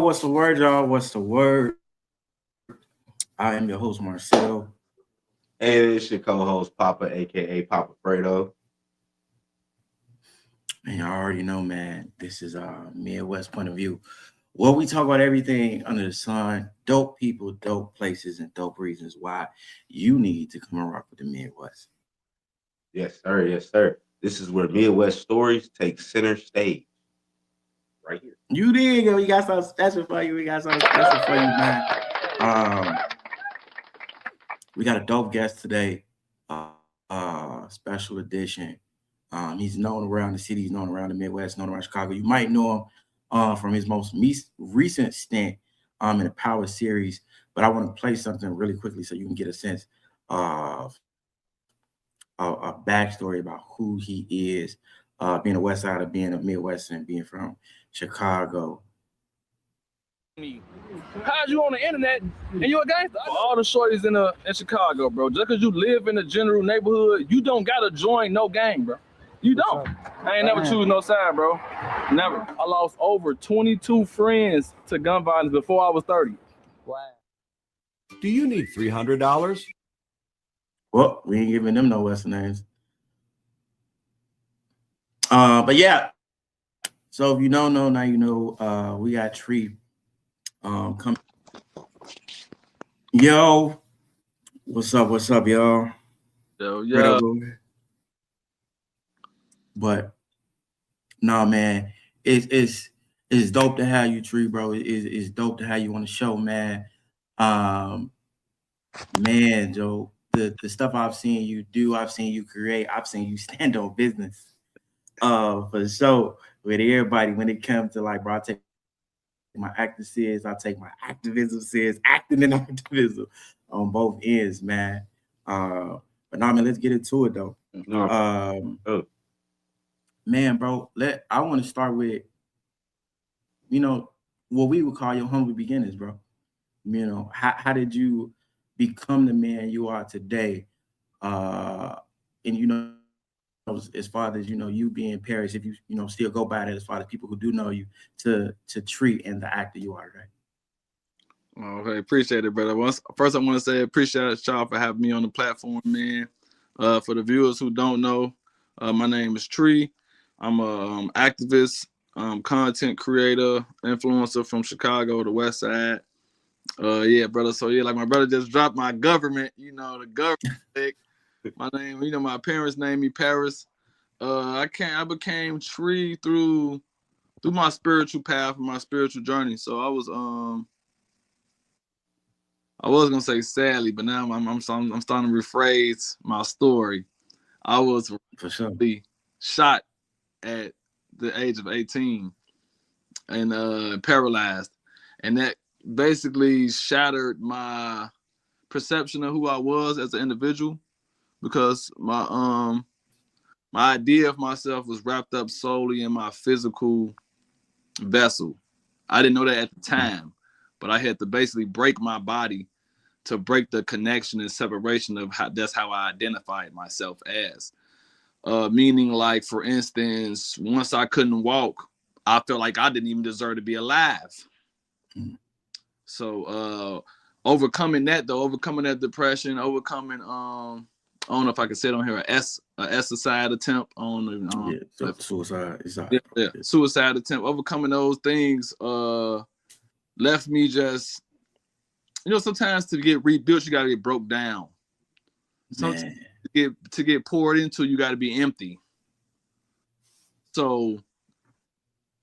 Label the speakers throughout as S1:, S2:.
S1: what's the word, y'all? What's the word? I am your host, Marcel.
S2: And it's your co-host, Papa, aka Papa Fredo.
S1: And y'all already know, man, this is Midwest point of view. Well, we talk about everything under the sun, dope people, dope places, and dope reasons why you need to come and rock with the Midwest.
S2: Yes, sir. Yes, sir. This is where Midwest stories take center stage. Right here.
S1: You did, yo. We got something special for you. We got something special for you, man. We got a dope guest today. Special edition. He's known around the city, he's known around the Midwest, known around Chicago. You might know him from his most recent stint in the Power series. But I want to play something really quickly so you can get a sense of a backstory about who he is, being a West Sider, being a Midwestern, being from Chicago.
S3: How's you on the internet and you a gangster? All the shorties in Chicago, bro. Just because you live in a general neighborhood, you don't gotta join no gang, bro. You don't. I ain't never choose no side, bro. Never. I lost over 22 friends to gun violence before I was 30.
S4: Wow. Do you need $300?
S1: Well, we ain't giving them no Western names. But yeah. So if you don't know, now you know. We got Tree. Come. Yo, what's up? What's up, y'all?
S3: Yo, yeah.
S1: But nah, man, it's dope to have you, Tree, bro. It's dope to have you on the show, man. Man, Joe, the stuff I've seen you do, I've seen you create, I've seen you stand on business. For the show with everybody when it comes to like, bro, I take my acting serious, I take my activism serious, acting and activism on both ends, man. But nah, man, let's get into it though. Man, bro, I want to start with, what we would call your humble beginnings, bro. How did you become the man you are today? And as far as you being Paris, if you still go by that, as far as people who do know you, to treat and the actor you are today.
S3: Okay, appreciate it, brother. First, I want to say appreciate y'all for having me on the platform, man. For the viewers who don't know, my name is Tree. I'm a activist, content creator, influencer from Chicago, the West Side. Yeah, brother. So yeah, like my brother just dropped my government. The government. My name, my parents named me Paris. I became Tree through my spiritual path, my spiritual journey. So I was gonna say sadly, but now I'm starting to rephrase my story. I was
S1: for sure
S3: shot at the age of 18 and paralyzed, and that basically shattered my perception of who I was as an individual, because my idea of myself was wrapped up solely in my physical vessel. I didn't know that at the time, but I had to basically break my body to break the connection and separation of that's how I identified myself as. Meaning, like, for instance, once I couldn't walk, I felt like I didn't even deserve to be alive. So overcoming that depression, overcoming I don't know if I can say it on here, a suicide attempt on
S1: suicide.
S3: Suicide attempt. Overcoming those things left me just, sometimes to get rebuilt, you gotta get broke down. Sometimes to get poured into, you gotta be empty. So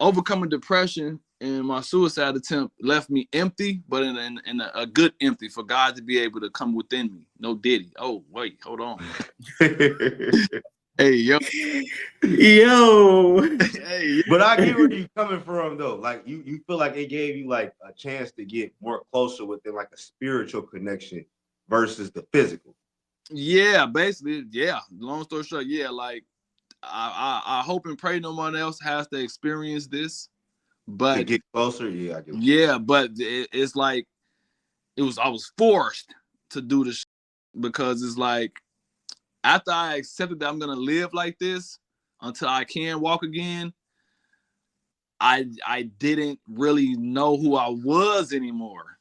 S3: overcoming depression and my suicide attempt left me empty, but in a good empty, for God to be able to come within me. No Diddy. Oh, wait, hold on. Hey, yo.
S2: Hey, but I get where you coming from though. Like you feel like it gave you like a chance to get more closer within like a spiritual connection versus the physical.
S3: Yeah, basically, yeah. Long story short, yeah, like I hope and pray no one else has to experience this. But
S2: to get closer, yeah, I get
S3: but it's like I was forced to do this because it's like, after I accepted that I'm gonna live like this until I can walk again, I didn't really know who I was anymore.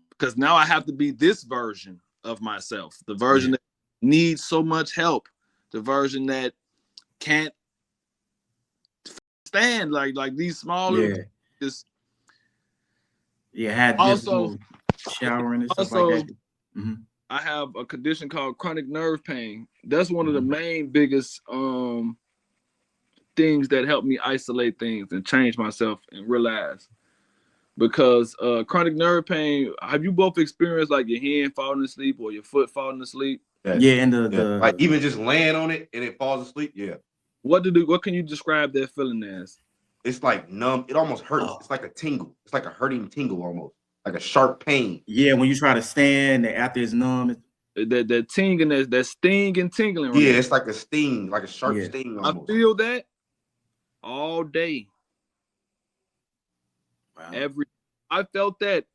S3: Because now I have to be this version of myself, the version that needs so much help, the version that can't stand like these smaller just
S1: had
S3: also
S1: showering and stuff
S3: also
S1: like that.
S3: I have a condition called chronic nerve pain. That's one of the main biggest things that help me isolate things and change myself and realize. Because chronic nerve pain, have you both experienced like your hand falling asleep or your foot falling asleep?
S1: And the
S2: like even just laying on it and it falls asleep.
S3: What can you describe that feeling as?
S2: It's like numb. It almost hurts. It's like a tingle. It's like a hurting tingle almost, like a sharp pain.
S1: When you try to stand after it's numb.
S3: That tingling, that sting and tingling. Right?
S2: It's like a sting, like a sharp sting almost.
S3: I feel that all day.
S1: Wow.
S3: I felt that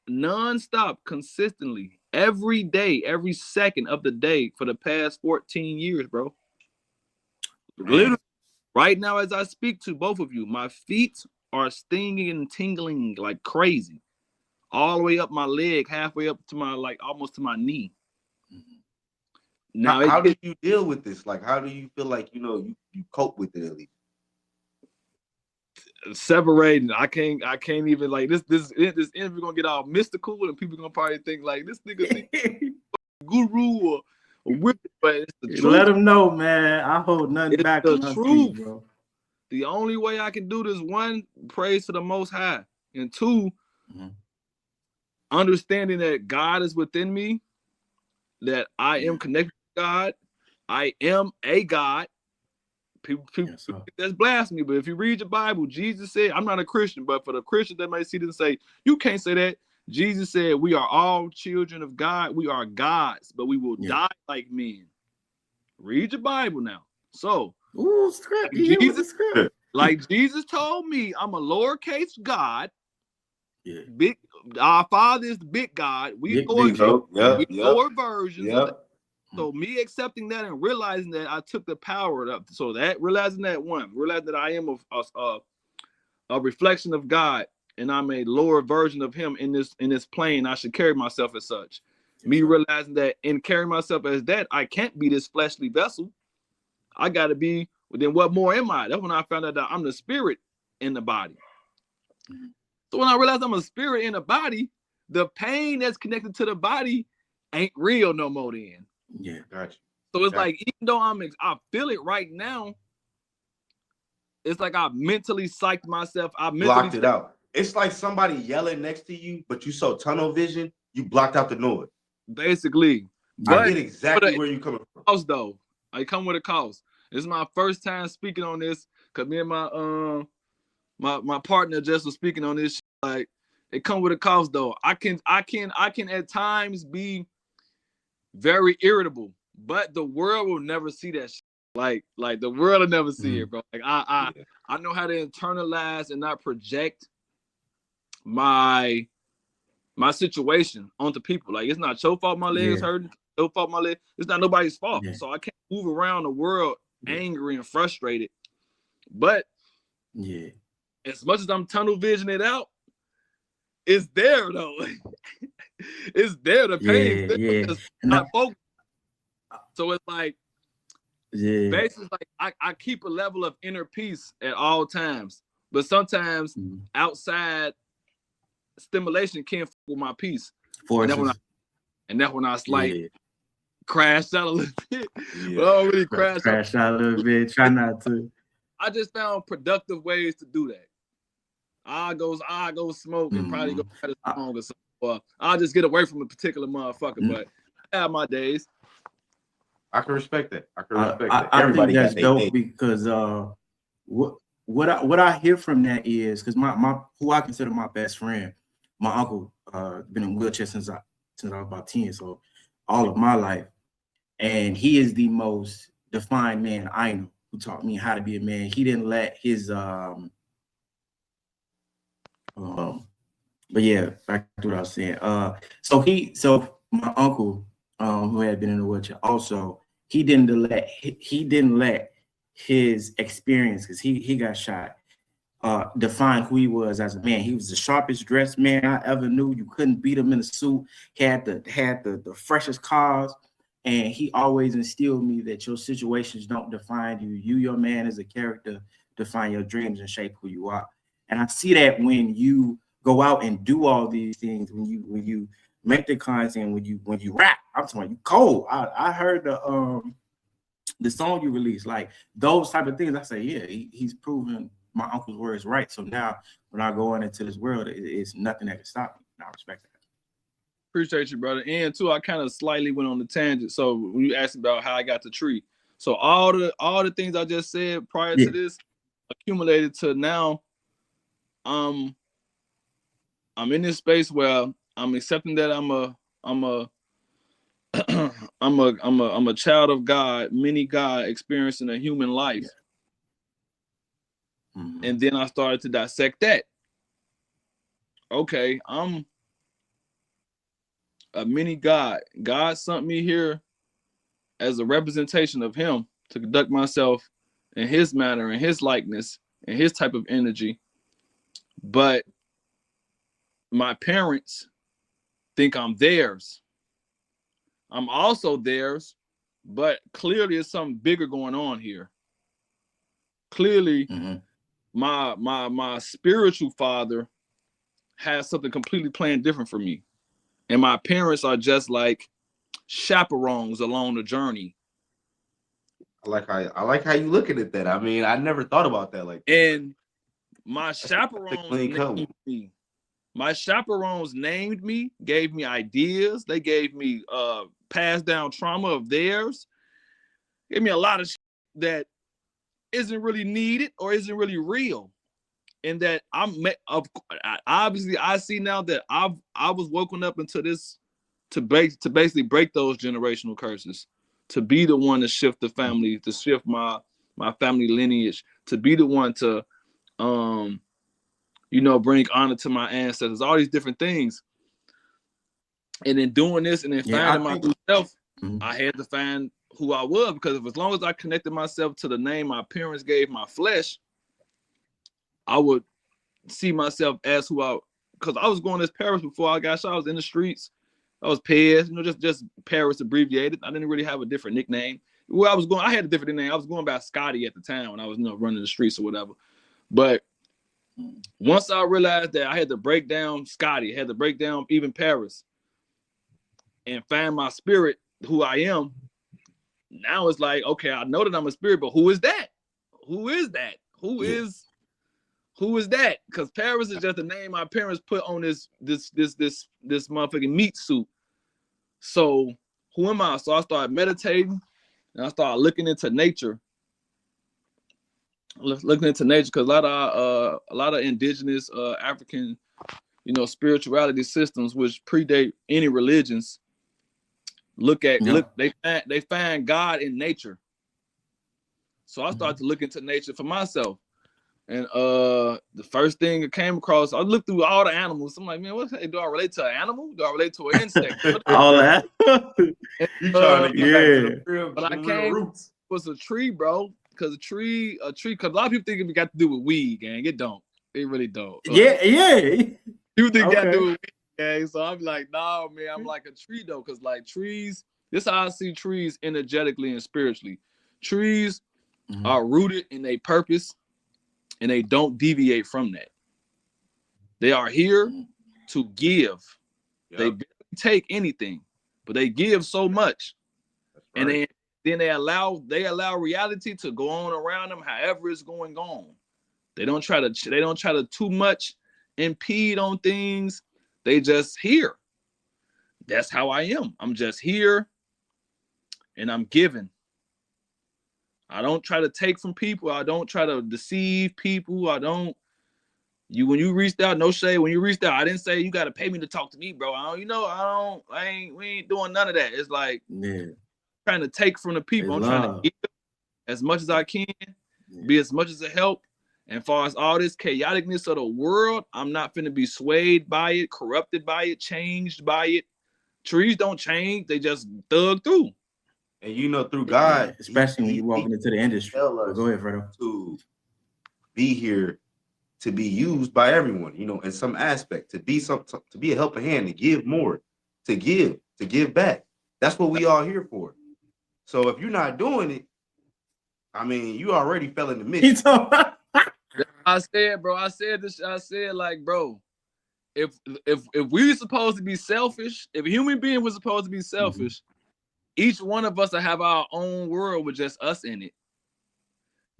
S3: nonstop, consistently, every day, every second of the day for the past 14 years, bro. Literally, right now, as I speak to both of you, my feet are stinging and tingling like crazy, all the way up my leg, halfway up to my almost to my knee.
S2: Now, how do you deal with this? Like, how do you feel like you cope with it at least?
S3: Separating, I can't even like this interview gonna get all mystical and people gonna probably think like this nigga guru or but it's the truth.
S1: Let them know, man. I hold nothing back.
S3: The truth, bro. The only way I can do this, one, praise to the Most High, and two, understanding that God is within me, that I am connected to God, I am a God. People that's blasphemy, but if you read the Bible, Jesus said, I'm not a Christian, but for the Christians that might see this and say, you can't say that. Jesus said, we are all children of God. We are gods, but we will die like men. Read your Bible now. So,
S1: script.
S3: Like Jesus told me, I'm a lowercase God.
S2: Yeah.
S3: Our Father is the big God. We lower versions. So me accepting that and realizing that I took the power up. So that realizing that I am a reflection of God, and I'm a lower version of Him in this plane. I should carry myself as such. Me realizing that in carrying myself as that, I can't be this fleshly vessel. I got to be. Then what more am I? That's when I found out that I'm the spirit in the body. So when I realized I'm a spirit in the body, the pain that's connected to the body ain't real no more then.
S1: Yeah, gotcha.
S3: So it's like, even though I feel it right now, it's like I mentally psyched myself. I
S2: blocked it out. It's like somebody yelling next to you, but you saw tunnel vision. You blocked out the noise.
S3: Basically,
S2: I get exactly where you coming from.
S3: Cost though, I come with a cost. This is my first time speaking on this because me and my partner just was speaking on this. Like, it come with a cost though. I can at times be very irritable, but the world will never see that shit. Like the world will never see it, bro. Like I know how to internalize and not project my situation onto people. Like, it's not your fault my leg's hurting, your fault my leg. It's not nobody's fault. So I can't move around the world angry and frustrated. But as much as I'm tunnel visioning it out, it's there though. It's there. The pain. It's not focused. So it's like, basically, like I keep a level of inner peace at all times, but sometimes outside stimulation can't fuck with my peace. And that's when I like crashed out a little bit. But I don't really crash
S1: out a little bit. Try not to.
S3: I just found productive ways to do that. I go smoke and probably go at a song or something. Or I'll just get away from a particular motherfucker. But I have my days.
S2: I can respect that.
S1: I think that's dope because what I hear from that is because my who I consider my best friend, my uncle, been in wheelchair since I was about 10, so all of my life, and he is the most defined man I know who taught me how to be a man. He didn't let his but yeah, back to what I was saying. So my uncle, who had been in a wheelchair, also he didn't let his experience, because he got shot, defined who he was as a man. He was the sharpest dressed man I ever knew. You couldn't beat him in a suit. He had the freshest cars, and he always instilled me that your situations don't define you. You, your man, as a character, define your dreams and shape who you are. And I see that when you go out and do all these things, when you make the content, when you rap. I'm talking about you cold. I heard the song you released, like those type of things. I say, yeah, he's proven my uncle's words right. So now when I go on into this world, it's nothing that can stop me. And I respect that.
S3: Appreciate you, brother. And too, I kind of slightly went on the tangent. So when you asked about how I got the tree, so all the things I just said prior to this accumulated to now. I'm in this space where I'm accepting that I'm a child of God, mini God, experiencing a human life.
S1: Mm-hmm.
S3: And then I started to dissect that. Okay, I'm a mini God. God sent me here as a representation of him to conduct myself in his manner, in his likeness, in his type of energy. But my parents think I'm theirs. I'm also theirs, but clearly there's something bigger going on here. Clearly, my spiritual father has something completely planned different for me. And my parents are just like chaperones along the journey.
S2: I like how you looking at that. I mean, I never thought about that like that.
S3: And my chaperones named me. My chaperones named me, gave me ideas. They gave me passed down trauma of theirs. Gave me a lot of shit that isn't really needed or isn't really real. And that obviously I see now that I was woken up into this to basically break those generational curses, to be the one to shift the family, to shift my family lineage, to be the one to bring honor to my ancestors, all these different things. And in doing this and then finding myself, I had to find who I was, because as long as I connected myself to the name my parents gave my flesh, I would see myself as because I was going as Paris before I got shot. I was in the streets. I was Pez, just Paris abbreviated. I didn't really have a different nickname. Where I was going, I had a different nickname. I was going by Scotty at the time when I was running the streets or whatever. But once I realized that I had to break down Scotty, I had to break down even Paris, and find my spirit, who I am, now it's like, okay, I know that I'm a spirit, but who is that? Who is that? Who is that? Because Paris is just a name my parents put on this motherfucking meat suit. So who am I? So I started meditating and I started looking into nature. Looking into nature, because a lot of indigenous African, spirituality systems which predate any religions they find God in nature. So I started to look into nature for myself. And the first thing I came across, I looked through all the animals. I'm like, man, do I relate to an animal? Do I relate to an insect?
S1: All that.
S2: You trying to get back to the real,
S3: but I
S2: real roots.
S3: Was a tree, bro. Because because a lot of people think it got to do with weed, gang. It don't. It really don't.
S1: Yeah.
S3: People think it got to do with weed, gang. So I'm like, nah, man, I'm like a tree though. Because like trees, this is how I see trees energetically and spiritually. Trees are rooted in a purpose, and they don't deviate from that. They are here to give. Yep. They barely take anything, but they give so much. Right. And then they allow reality to go on around them however it's going on. They don't try to too much impede on things. They just here. That's how I am. I'm just here and I'm giving. I don't try to take from people. I don't try to deceive people. When you reached out, no shade. When you reached out, I didn't say you got to pay me to talk to me, bro. We ain't doing none of that. It's like trying to take from the people. I'm trying to give as much as I can, be as much as a help. And as far as all this chaoticness of the world, I'm not finna be swayed by it, corrupted by it, changed by it. Trees don't change. They just thug through.
S2: And through God,
S1: especially when you're walking into the industry.
S2: Go
S1: ahead, Fredo.
S2: To be here to be used by everyone, in some aspect, to be a helping hand, to give more, to give back. That's what we all here for. So if you're not doing it, I mean, you already fell in the mission.
S3: I said, bro, I said, like, bro, if we supposed to be selfish, if a human being was supposed to be selfish, each one of us will have our own world with just us in it.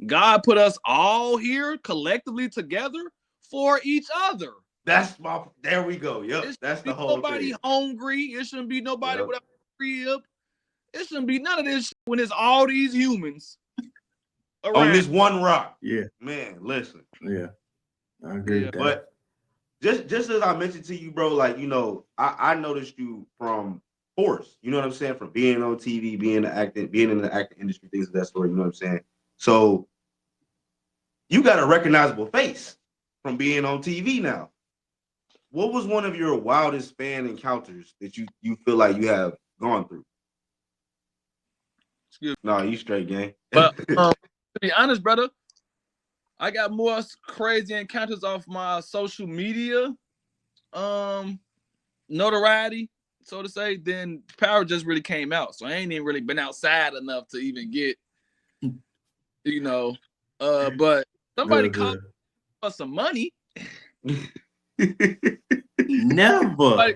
S3: God put us all here collectively together for each other.
S2: There we go. Yep, that's the whole
S3: nobody
S2: thing.
S3: hungry. It shouldn't be nobody without a crib. It shouldn't be none of this shit when it's all these humans around.
S2: On this one rock.
S1: Yeah.
S2: Man, listen.
S1: Yeah. I agree with that.
S2: But just as I mentioned to you, bro, like, I noticed you from force, you know what I'm saying? From being on TV, being in the acting industry, things of that sort, you know what I'm saying? So you got a recognizable face from being on TV now. What was one of your wildest fan encounters that you feel like you have gone through? No, you straight, gang.
S3: But to be honest, brother, I got more crazy encounters off my social media notoriety, so to say, than Power just really came out. So I ain't even really been outside enough to even get, but somebody called me for some money.
S1: Never.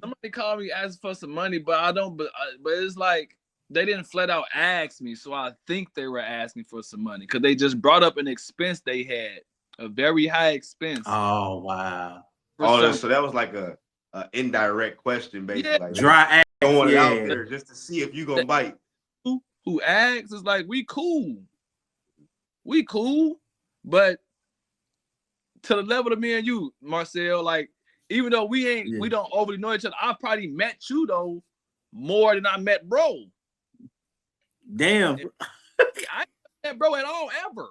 S3: Somebody called me asking for some money, but I don't. But it's like they didn't flat out ask me, so I think they were asking for some money because they just brought up an expense they had, a very high expense.
S1: Oh wow!
S2: So that was like a indirect question, basically.
S3: Yeah.
S2: Like
S1: dry
S2: throwing it out there just to see if you gonna bite.
S3: Who asks is like we cool, but to the level of me and you, Marcel, like. Even though we don't overly know each other, I probably met you though more than I met bro.
S1: Damn.
S3: I ain't met bro at all ever.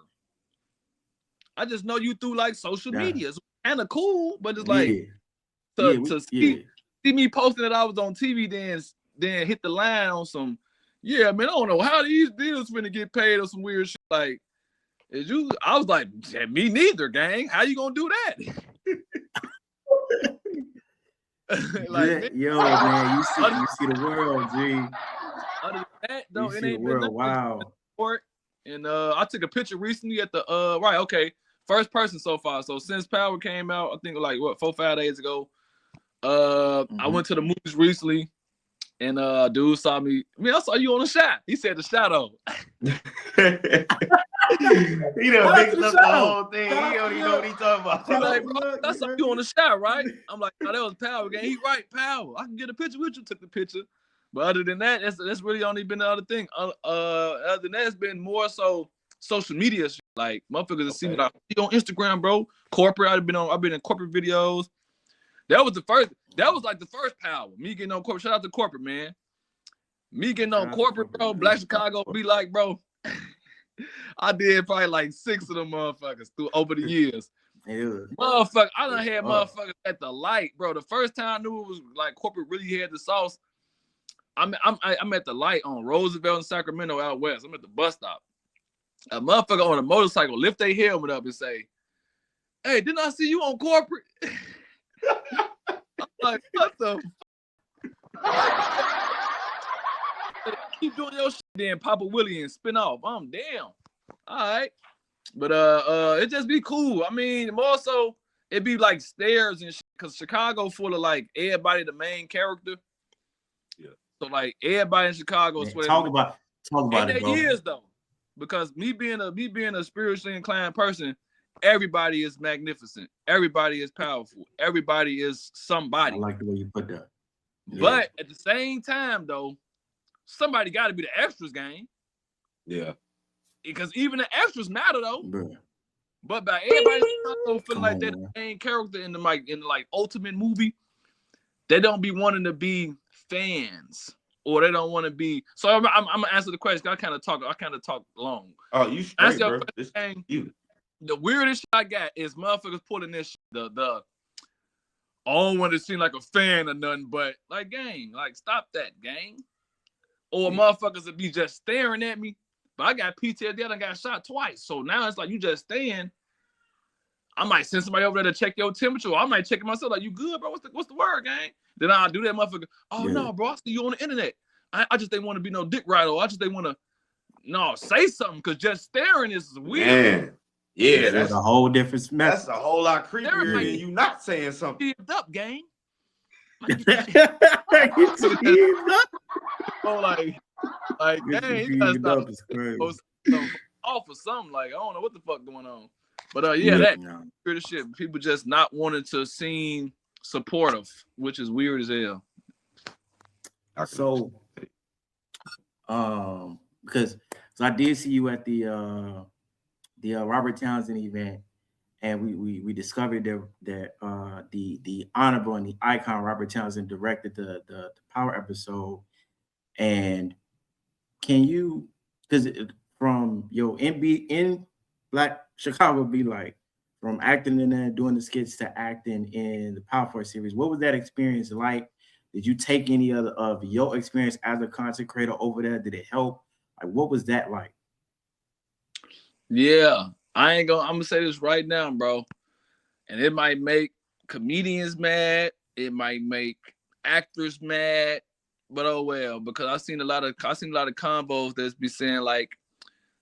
S3: I just know you through like social media. It's kind of cool, but it's like to see me posting that I was on TV, then hit the line on some. Yeah, man, I don't know how these deals finna get paid or some weird shit. Like, I was like, me neither, gang. How you gonna do that?
S1: Like, yo, man, you see the world, G.
S3: Other than that, though,
S1: you
S3: it
S1: see
S3: ain't
S1: the
S3: been
S1: world. Wow.
S3: And I took a picture recently at the first person so far. So since Power came out, I think like 4-5 days ago. I went to the movies recently, and dude saw me. I mean, I saw you on the shot. He said the shadow.
S2: He done mixed up the whole thing. He don't even know what he's talking about.
S3: He's like, bro, I saw you on the shot, right? I'm like, oh, that was Power gang. He right, Power. I can get a picture with you. Took the picture. But other than that, that's really only been the other thing. Other than that, it's been more so social media shit. Like motherfuckers see me like on Instagram, bro. Corporate. I've been in corporate videos. That was like the first Power. Me getting on corporate. Shout out to corporate, man. Me getting on corporate, bro. Black Chicago be like, bro. I did probably like 6 of them motherfuckers over the years. Motherfucker, I done had motherfuckers at the light, bro. The first time I knew it was like corporate really had the sauce. I'm at the light on Roosevelt and Sacramento out west. I'm at the bus stop. A motherfucker on a motorcycle lift their helmet up and say, "Hey, didn't I see you on corporate?" I'm like, what the keep doing your shit, then Papa Wheelie and spin off. I'm damn. All right. But it just be cool. I mean, more so it be like stairs and shit, because Chicago full of like everybody the main character. Yeah. So like everybody in Chicago is
S1: talk about it, bro.
S3: Years though. Because me being a spiritually inclined person, everybody is magnificent. Everybody is powerful. Everybody is somebody.
S1: I like the way you put that.
S3: Yeah. But at the same time, though, somebody got to be the extras, gang.
S2: Yeah.
S3: Because even the extras matter, though.
S1: Bruh.
S3: But by everybody feeling like they're the main character in the ultimate movie, they don't be wanting to be fans, or they don't want to be. So I'm gonna answer the question. I kind of talk long.
S2: Oh, you straight, bro.
S3: The weirdest shit I got is motherfuckers pulling this shit, I don't want to seem like a fan or nothing, but like, gang, like, stop that, gang. Or motherfuckers would be just staring at me. But I got PTSD. I done got shot twice. So now it's like you just stand. I might send somebody over there to check your temperature. Or I might check it myself. Like, you good, bro? What's the word, gang? Then I'll do that motherfucker. Oh, no, bro. I see you on the internet. I just didn't want to be no dick rider. Or I just didn't want to, no, say something. Because just staring is weird.
S2: Man. Yeah,
S1: that's a whole different message.
S2: That's a whole lot creepier than you not saying something.
S3: Up, gang. Oh, like, dang, you gotta stop off or something. Like, I don't know what the fuck going on. But that weird shit. People just not wanting to seem supportive, which is weird as hell.
S1: So, because I did see you at the Robert Townsend event, and we discovered that the honorable and the icon Robert Townsend directed the Power episode. And can you, because from your in Black Chicago be like, from acting in there, doing the skits to acting in the Power Force series, what was that experience like? Did you take any of your experience as a content creator over there? Did it help? Like, what was that like?
S3: Yeah, I'm gonna say this right now, bro. And it might make comedians mad, it might make actors mad, but oh well, because I've seen a lot of combos that's be saying like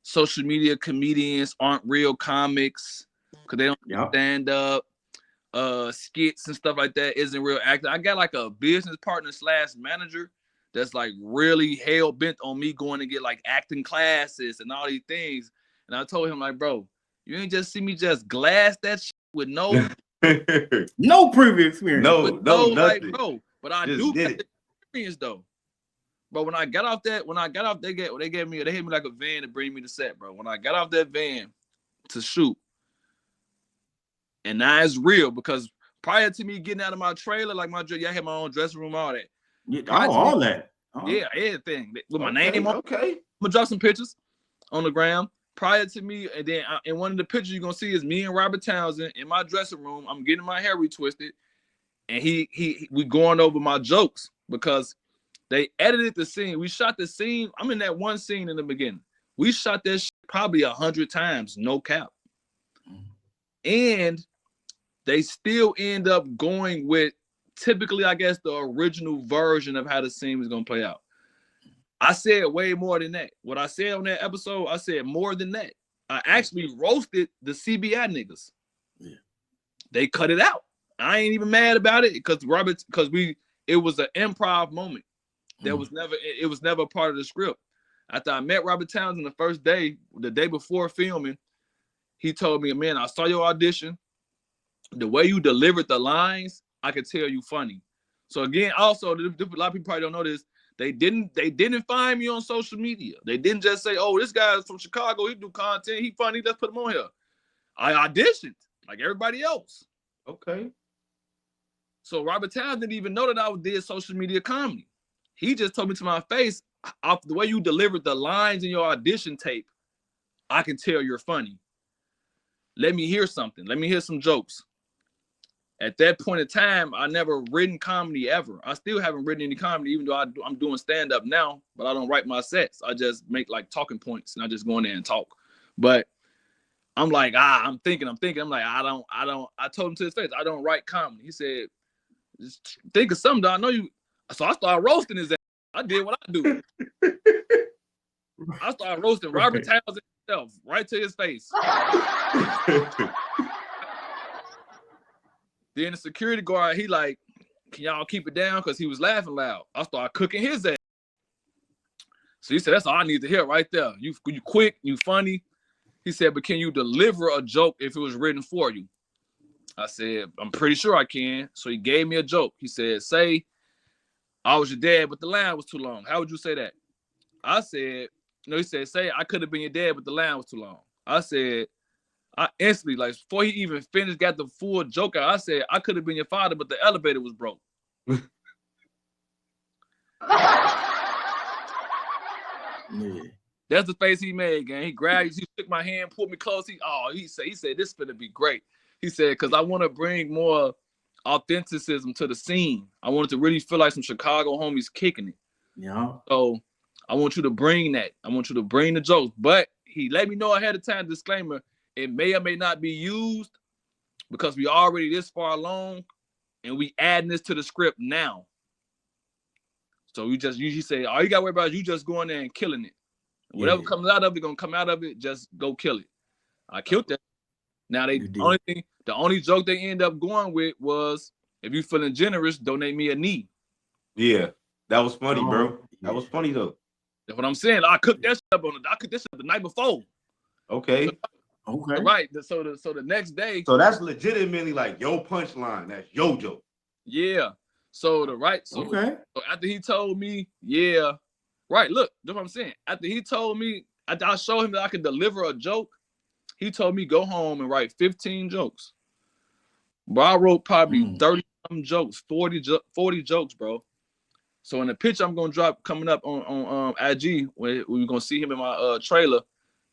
S3: social media comedians aren't real comics because they don't stand up, skits and stuff like that isn't real acting. I got like a business partner / manager that's like really hell bent on me going to get like acting classes and all these things. And I told him, like, bro, you ain't just see me just glass that shit with no
S1: no previous experience.
S2: No,
S3: like,
S2: nothing.
S3: bro. But I
S2: just
S3: do
S2: did
S3: have experience though. But when I got off, they hit me like a van to bring me to set, bro. When I got off that van to shoot, and now it's real because prior to me getting out of my trailer, like I had my own dressing room, all that.
S1: Yeah, all that.
S3: Yeah, everything with my name on.
S2: Okay.
S3: I'm gonna drop some pictures on the gram. Prior to me, and then in one of the pictures you're gonna see is me and Robert Townsend in my dressing room. I'm getting my hair retwisted, and we going over my jokes because they edited the scene. We shot the scene. I'm in that one scene in the beginning. We shot that shit probably 100 times, no cap. And they still end up going with typically, I guess, the original version of how the scene was gonna play out. I said way more than that. What I said on that episode, I said more than that. I actually roasted the CBI niggas. Yeah. They cut it out. I ain't even mad about it because it was an improv moment. It was never part of the script. After I met Robert Townsend the first day, the day before filming, he told me, man, I saw your audition. The way you delivered the lines, I could tell you funny. So again, also, a lot of people probably don't know this. They didn't find me on social media. They didn't just say, oh, this guy's from Chicago. He do content. He funny. Let's put him on here. I auditioned like everybody else.
S2: Okay.
S3: So Robert Townsend didn't even know that I did social media comedy. He just told me to my face, off the way you delivered the lines in your audition tape, I can tell you're funny. Let me hear something. Let me hear some jokes. At that point in time, I never written comedy ever. I still haven't written any comedy, even though I'm doing stand-up now, but I don't write my sets. I just make like talking points and I just go in there and talk. But I'm like, I'm thinking. I'm like, I told him to his face, I don't write comedy. He said, just think of something, I know you. So I started roasting his ass. I did what I do. I started roasting Robert Townsend himself right to his face. Then the security guard, he like, can y'all keep it down? Because he was laughing loud. I started cooking his ass. So he said, that's all I need to hear right there. You quick, you funny. He said, but can you deliver a joke if it was written for you? I said, I'm pretty sure I can. So he gave me a joke. He said, say, I was your dad, but the line was too long. How would you say that? I said, he said, say, I could have been your dad, but the line was too long. I said, I instantly, like, before he even finished, got the full joke out, I said, I could have been your father, but the elevator was broke.
S1: Yeah.
S3: That's the face he made, gang. He grabbed, he shook my hand, pulled me close. He said, this is gonna be great. He said, because I want to bring more authenticism to the scene. I wanted to really feel like some Chicago homies kicking it.
S1: Yeah.
S3: So I want you to bring that. I want you to bring the jokes. But he let me know ahead of time, disclaimer, it may or may not be used because we already this far along and we adding this to the script now. So you just usually say, all you got to worry about is you just going there and killing it. Whatever comes out of it, gonna come out of it, just go kill it. I killed that. Now the only joke they end up going with was, if you feeling generous, donate me a knee.
S2: Yeah, that was funny, bro. That was funny though.
S3: That's what I'm saying. I cooked that shit up the night before.
S2: Okay.
S1: Okay.
S3: Right. So the next day.
S2: So that's legitimately like your punchline. That's your joke.
S3: Yeah. So after he told me, yeah, right. Look, that's what I'm saying. After he told me, after I showed him that I could deliver a joke, he told me go home and write 15 jokes. But I wrote probably 30 some jokes, 40 jokes, bro. So in the picture I'm gonna drop coming up on IG, where we're gonna see him in my trailer,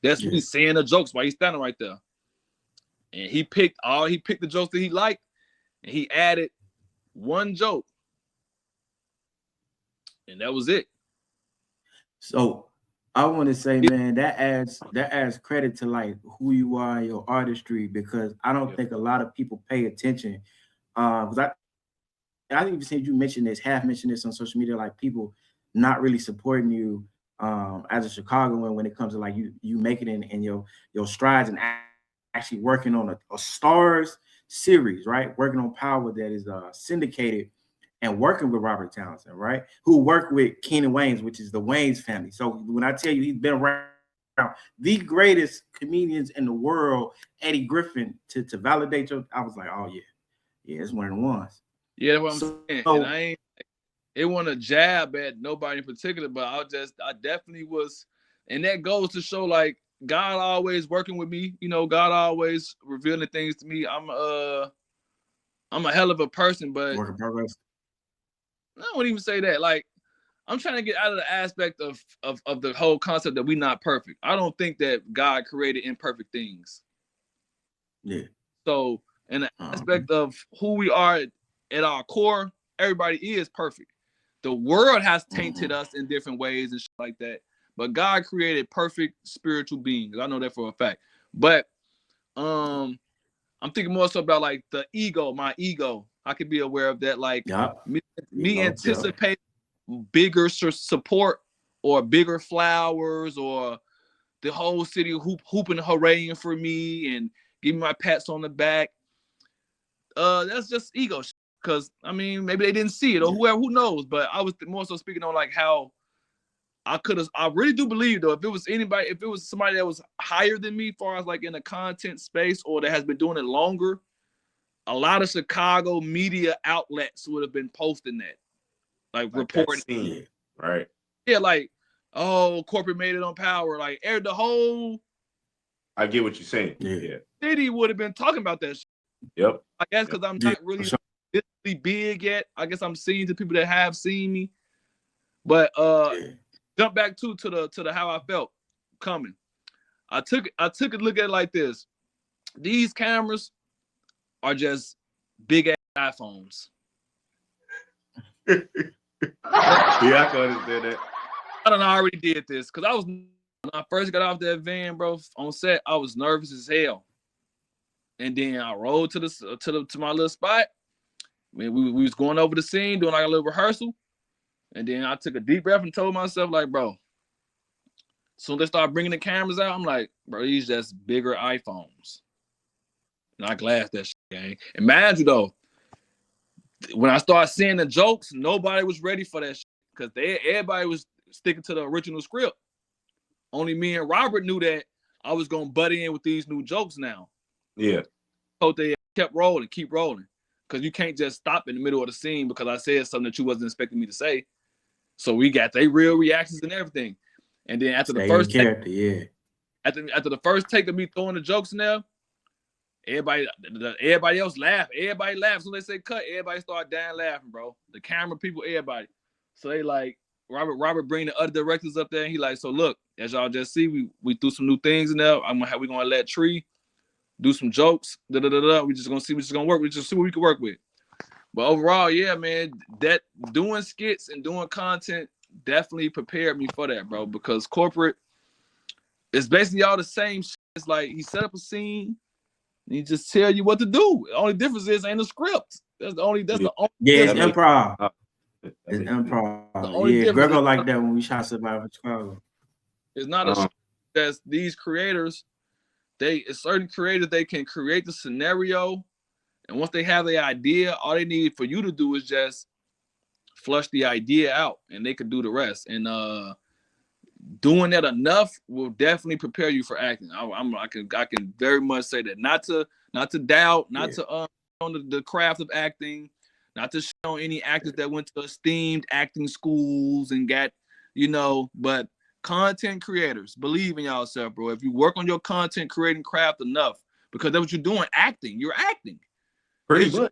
S3: that's me saying the jokes while he's standing right there. And he picked the jokes that he liked, and he added one joke. And that was it.
S1: So I want to say, man, that adds credit to like who you are, your artistry, because I don't think a lot of people pay attention. Because I think you half mentioned this on social media, like people not really supporting you as a Chicagoan when it comes to like you making it in your strides and actually working on a Stars series, right? Working on Power that is syndicated and working with Robert Townsend, right? Who worked with Keenan Wayans, which is the Wayans family. So when I tell you he's been around the greatest comedians in the world, Eddie Griffin, to validate your, I was like, oh yeah, it's one of the ones.
S3: Yeah, that's what I'm saying. And it wasn't a jab at nobody in particular, but I definitely was, and that goes to show like God always working with me. You know, God always revealing things to me. I'm a hell of a person, but
S1: work in progress.
S3: I wouldn't even say that. Like, I'm trying to get out of the aspect of the whole concept that we're not perfect. I don't think that God created imperfect things.
S1: Yeah.
S3: So in the aspect of who we are at our core, everybody is perfect. The world has tainted us in different ways and shit like that. But God created perfect spiritual beings. I know that for a fact. But I'm thinking more so about like the ego, my ego. I could be aware of that. Like me anticipate bigger support or bigger flowers or the whole city hooping, hooraying for me and giving my pats on the back. That's just ego. Because I mean, maybe they didn't see it or who knows. But I was more so speaking on like how I really do believe though, if it was somebody that was higher than me, as far as like in the content space or that has been doing it longer, a lot of Chicago media outlets would have been posting that, like reporting,
S2: right?
S3: Yeah, like, oh, corporate made it on Power, like the whole.
S2: I get what you're saying. Yeah,
S3: city would have been talking about that shit.
S2: Yep.
S3: I guess because I'm not really big yet. I guess I'm seeing the people that have seen me, but jump back to the how I felt coming. I took a look at it like this. These cameras are just big ass iPhones.
S2: Yeah, I can understand that.
S3: I already did this because when I first got off that van, bro, on set, I was nervous as hell. And then I rolled to my little spot. We was going over the scene, doing like a little rehearsal. And then I took a deep breath and told myself, like, bro, so they start bringing the cameras out. I'm like, bro, these just bigger iPhones. And I glassed that shit, gang. And mind you, though, when I started seeing the jokes, nobody was ready for that shit because everybody was sticking to the original script. Only me and Robert knew that I was going to butt in with these new jokes now.
S2: Yeah.
S3: So they kept rolling, keep rolling. Because you can't just stop in the middle of the scene because I said something that you wasn't expecting me to say. So we got their real reactions and everything. And then after the first take, after the first take of me throwing the jokes in there, everybody else laughed. Everybody laughed. So they say cut, everybody started dying laughing, bro. The camera people, everybody. So they like, Robert bring the other directors up there and he like, so look, as y'all just see, we threw some new things in there. We're gonna let Tree do some jokes. We just gonna see what's gonna work. We just see what we can work with. But overall, yeah, man, that doing skits and doing content definitely prepared me for that, bro, because corporate is basically all the same shit. It's like he set up a scene and he just tell you what to do. The only difference is ain't a script. That's the only
S1: Yeah, it's
S3: difference.
S1: improv.
S2: Uh,
S1: It's improv.
S3: The only
S1: Yeah,
S3: difference
S1: Grego like that when we shot Survivor Chicago.
S3: is not a script. That's these creators, certain creators, they can create the scenario, and once they have the idea, all they need for you to do is just flush the idea out, and they can do the rest. And doing that enough will definitely prepare you for acting. I can very much say that. Not to doubt, not to on the craft of acting, not to show any actors that went to esteemed acting schools and got, but content creators, believe in yourself, bro. If you work on your content creating craft enough, because that's what you're doing, acting. You're acting.
S2: Pretty good.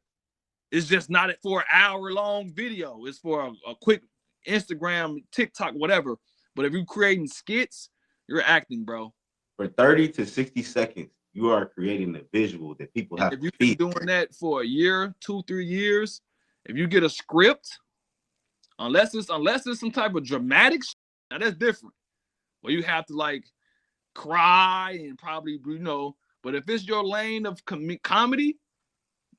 S3: It's just not for an hour-long video. It's for a quick Instagram, TikTok, whatever. But if you're creating skits, you're acting, bro.
S2: For 30 to 60 seconds, you are creating a visual that people have
S3: If
S2: to
S3: you've
S2: feel.
S3: been doing that for a year, 2-3 years, if you get a script, unless it's some type of dramatic shit, now that's different. Where you have to like cry and probably, but if it's your lane of comedy,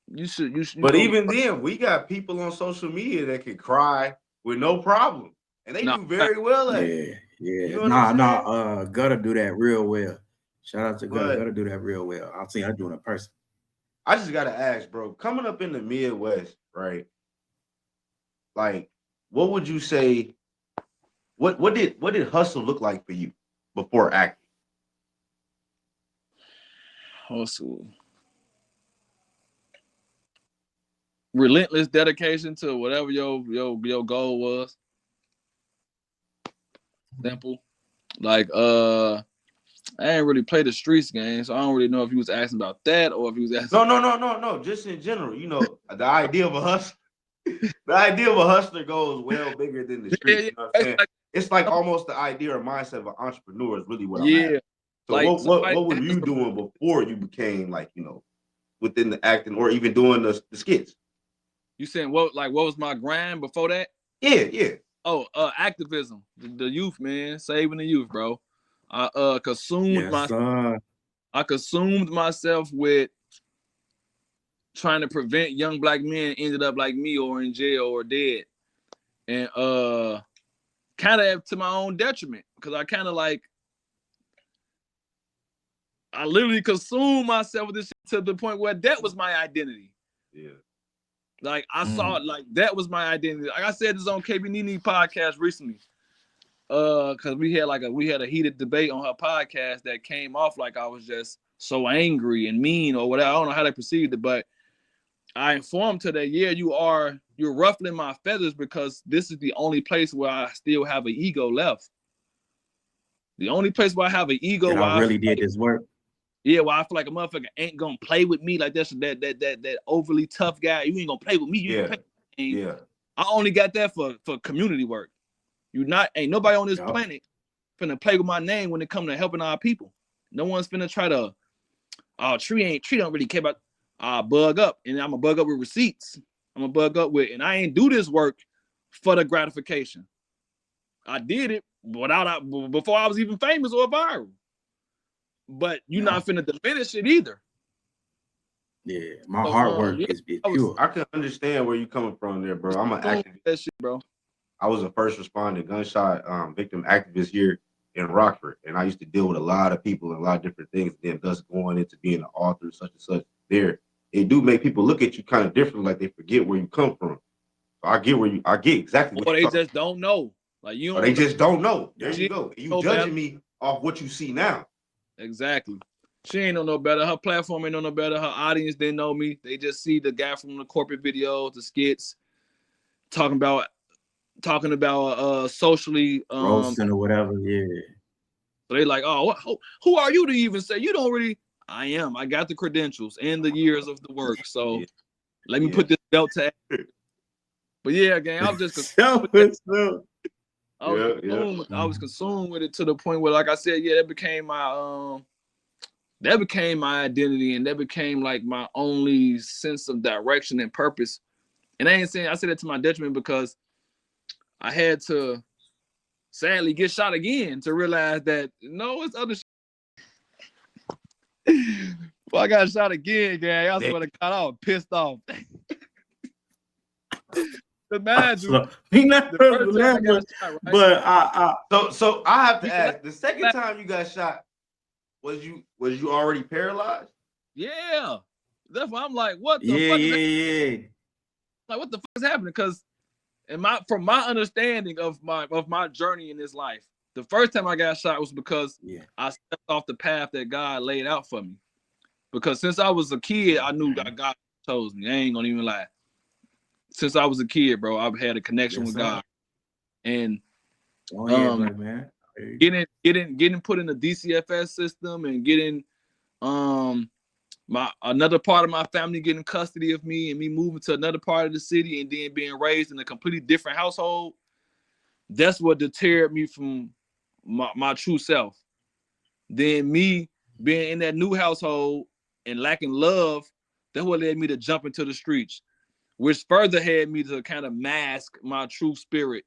S3: you should.
S2: But even then, we got people on social media that can cry with no problem, and they do very well at it.
S1: Yeah.
S2: You know what I'm saying?
S1: Gutter do that real well. Shout out to Gutter.
S2: But-
S1: Gutter do that real well. I'll see her doing it person.
S2: I just gotta ask, bro. Coming up in the Midwest, right? Like, what would you say? What did hustle look like for you before acting?
S3: Hustle. Relentless dedication to whatever your goal was. Simple. Like I ain't really played the streets game, so I don't really know if he was asking about that or if he was asking.
S2: No. Just in general, the idea of a hustler. The idea of a hustler goes well bigger than the streets. You know what I'm saying? It's like almost the idea or mindset of an entrepreneur is really what I'm at. So
S3: like
S2: what were you doing before you became within the acting or even doing the skits?
S3: You saying what was my grind before that?
S2: Yeah.
S3: Oh, activism, the youth, man, saving the youth, bro. I consumed myself with trying to prevent young black men ended up like me or in jail or dead, and kind of to my own detriment, because I kind of I literally consumed myself with this shit to the point where that was my identity.
S2: Yeah.
S3: Like I saw it like that was my identity. Like I said this on KB Nene podcast recently. Because we had a heated debate on her podcast that came off like I was just so angry and mean or whatever. I don't know how they perceived it, but I informed her that you're ruffling my feathers because this is the only place where I still have an ego left. The only place where I have an ego.
S1: That I really did this work.
S3: Yeah, well, I feel like a motherfucker ain't gonna play with me like that overly tough guy. You ain't gonna play with me. You ain't gonna play with me.
S2: Yeah.
S3: I only got that for community work. Ain't nobody on this planet finna play with my name when it comes to helping our people. No one's finna try to. Tree don't really care about. Bug up, and I'm gonna bug up with receipts. I'm gonna bug up with, and I ain't do this work for the gratification. I did it before I was even famous or viral. But you're not finna diminish it either.
S1: Yeah, my hard work is pure.
S2: I can understand where you're coming from there, bro. I'm an activist.
S3: That shit, bro.
S2: I was a first responder gunshot victim activist here in Rockford, and I used to deal with a lot of people and a lot of different things. Then thus going into being an author, such and such. There, it do make people look at you kind of different, like they forget where you come from. So I get exactly.
S3: Or they just don't know. Like you.
S2: Or they just don't know. There you go. You judging
S3: better.
S2: me off what you see now.
S3: Exactly. She ain't no better. Her platform ain't no better. Her audience didn't know me. They just see the guy from the corporate videos, the skits, talking about socially
S1: roasting or whatever. Yeah.
S3: So they like, who are you to even say? You don't really. I am. I got the credentials and the years of the work. So let me put this belt to. But yeah, gang, I was just I was consumed with it to the point where, like I said, that became my identity, and that became like my only sense of direction and purpose. And I said that to my detriment because I had to sadly get shot again to realize that no, it's other shit. Well, I got shot again, gang. I swear to God, I was pissed off. Imagine
S1: So, he not
S3: the first time I
S1: laughing,
S3: got shot, right?
S1: but I
S2: So I have to ask, the second time you got shot, was you already paralyzed?
S3: Yeah. That's why I'm like, what the
S1: yeah,
S3: fuck is
S1: yeah.
S3: like what the fuck is happening? Because from my understanding of my journey in this life, the first time I got shot was because I stepped off the path that God laid out for me. Because since I was a kid, I knew that God chose me. I ain't gonna even lie. Since I was a kid, bro, I've had a connection with God. And
S1: man.
S3: getting put in the DCFS system and getting another part of my family getting custody of me and me moving to another part of the city and then being raised in a completely different household, that's what deterred me from my true self. Then me being in that new household and lacking love, that's what led me to jump into the streets, which further had me to kind of mask my true spirit,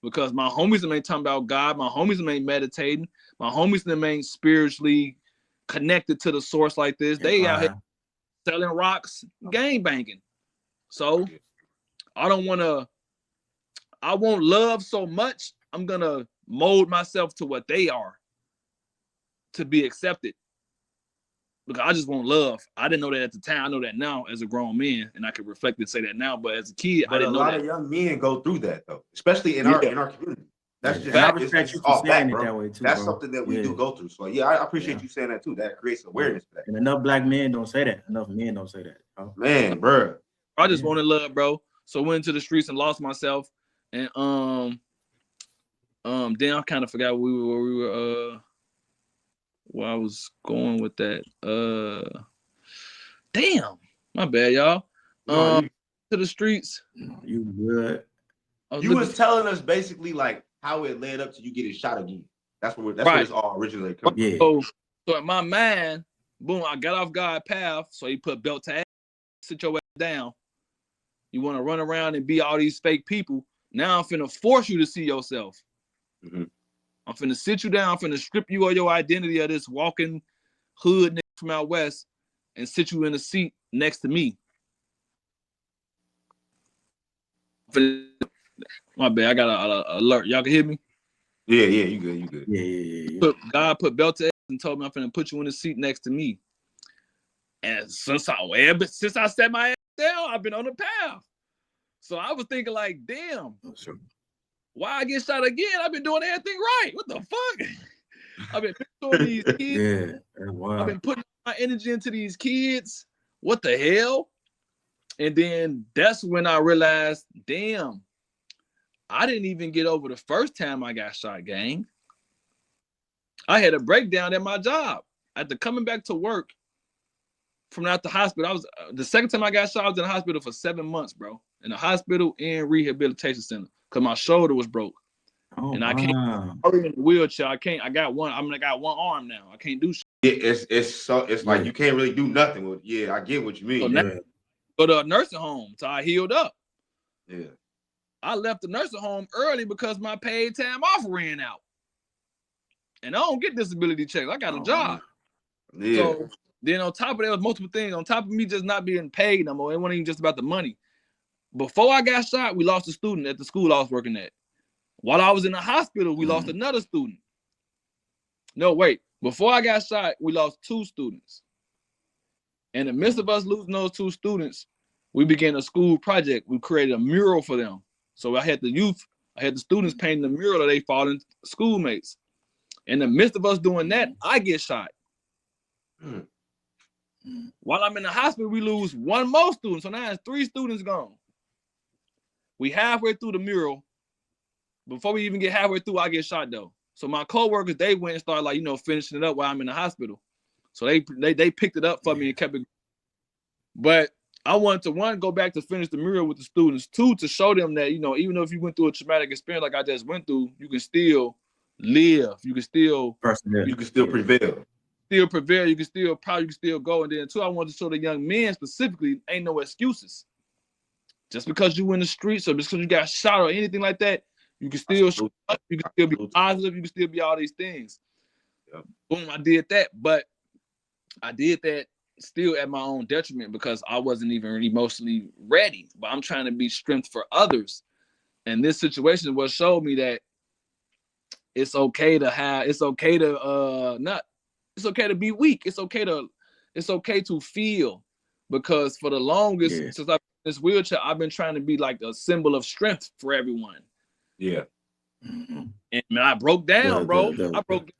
S3: because my homies ain't talking about God, my homies ain't meditating, my homies ain't spiritually connected to the source like this. They out here selling rocks, gang banging. So I won't love so much. I'm gonna mold myself to what they are to be accepted. Because I just want love. I didn't know that at the time. I know that now as a grown man, and I can reflect and say that now. But as a kid, I didn't know that.
S2: A lot of young men go through that though, especially in our community. That's just
S1: I respect you for saying it that way too.
S2: That's something that we do go through. So yeah, I appreciate you saying that too. That creates awareness for that.
S1: And enough black men don't say that. Enough men don't say that. Oh.
S2: Man, bro.
S3: I just wanted love, bro. So I went into the streets and lost myself. And then I kind of forgot where I was going with that. Damn, my bad, y'all. To the streets.
S1: You good?
S2: You was telling us basically like how it led up to you getting shot again. That's where it's all originally coming from.
S1: Yeah.
S3: So in my mind, boom, I got off God's path. So he put belt to ass, sit your ass down. You want to run around and be all these fake people. Now I'm finna force you to see yourself.
S2: Mm-hmm.
S3: I'm finna sit you down. I'm finna strip you of your identity of this walking hood nigga from out west and sit you in a seat next to me. My bad, I got an alert. Y'all can hear me?
S2: Yeah, you good.
S1: Yeah.
S3: God put belt to ass and told me I'm finna put you in the seat next to me. And since I set my ass down, I've been on the path. So I was thinking like, damn, why I get shot again? I've been doing everything right. What the fuck? I've been doing these kids. I've been putting my energy into these kids. What the hell? And then that's when I realized, damn, I didn't even get over the first time I got shot, gang. I had a breakdown at my job. After coming back to work from out the hospital, I was the second time I got shot, I was in the hospital for 7 months, bro. In the hospital and rehabilitation center, because my shoulder was broke. And I can't in a wheelchair. I got one arm now. I can't do shit.
S2: It's like you can't really do nothing with I get what you mean.
S3: So now, go to a nursing home. So I healed up.
S2: Yeah.
S3: I left the nursing home early because my paid time off ran out. And I don't get disability checks. I got a job.
S2: Yeah.
S3: So then on top of that, there was multiple things. On top of me just not being paid no more, it wasn't even just about the money. Before I got shot, we lost a student at the school I was working at. While I was in the hospital, we lost another student. No, wait. Before I got shot, we lost 2 students. In the midst of us losing those 2 students, we began a school project. We created a mural for them. So I had the students painting the mural of their fallen schoolmates. In the midst of us doing that, I get shot. While I'm in the hospital, we lose 1 more student. So now it's 3 students gone. We halfway through the mural. Before we even get halfway through, I get shot though. So my coworkers, they went and started finishing it up while I'm in the hospital. So they picked it up for me and kept it. But I wanted to, 1, go back to finish the mural with the students. 2, to show them that, even though if you went through a traumatic experience like I just went through, you can still live. You can still prevail.
S2: You can still prevail.
S3: You can still go. And then 2, I wanted to show the young men specifically, ain't no excuses. Just because you in the streets or just because you got shot or anything like that, You can still show
S2: Absolutely.
S3: up, you can still be
S2: Absolutely.
S3: positive, you can still be all these things.
S2: Yep.
S3: Boom, I did that, but I did that still at my own detriment because I wasn't even emotionally ready. But I'm trying to be strength for others. And this situation is what showed me that it's okay to be weak. It's okay to feel. Because for the longest, since I've been in this wheelchair, I've been trying to be like a symbol of strength for everyone.
S2: Yeah.
S1: Mm-hmm.
S3: And man, I broke down, bro. I broke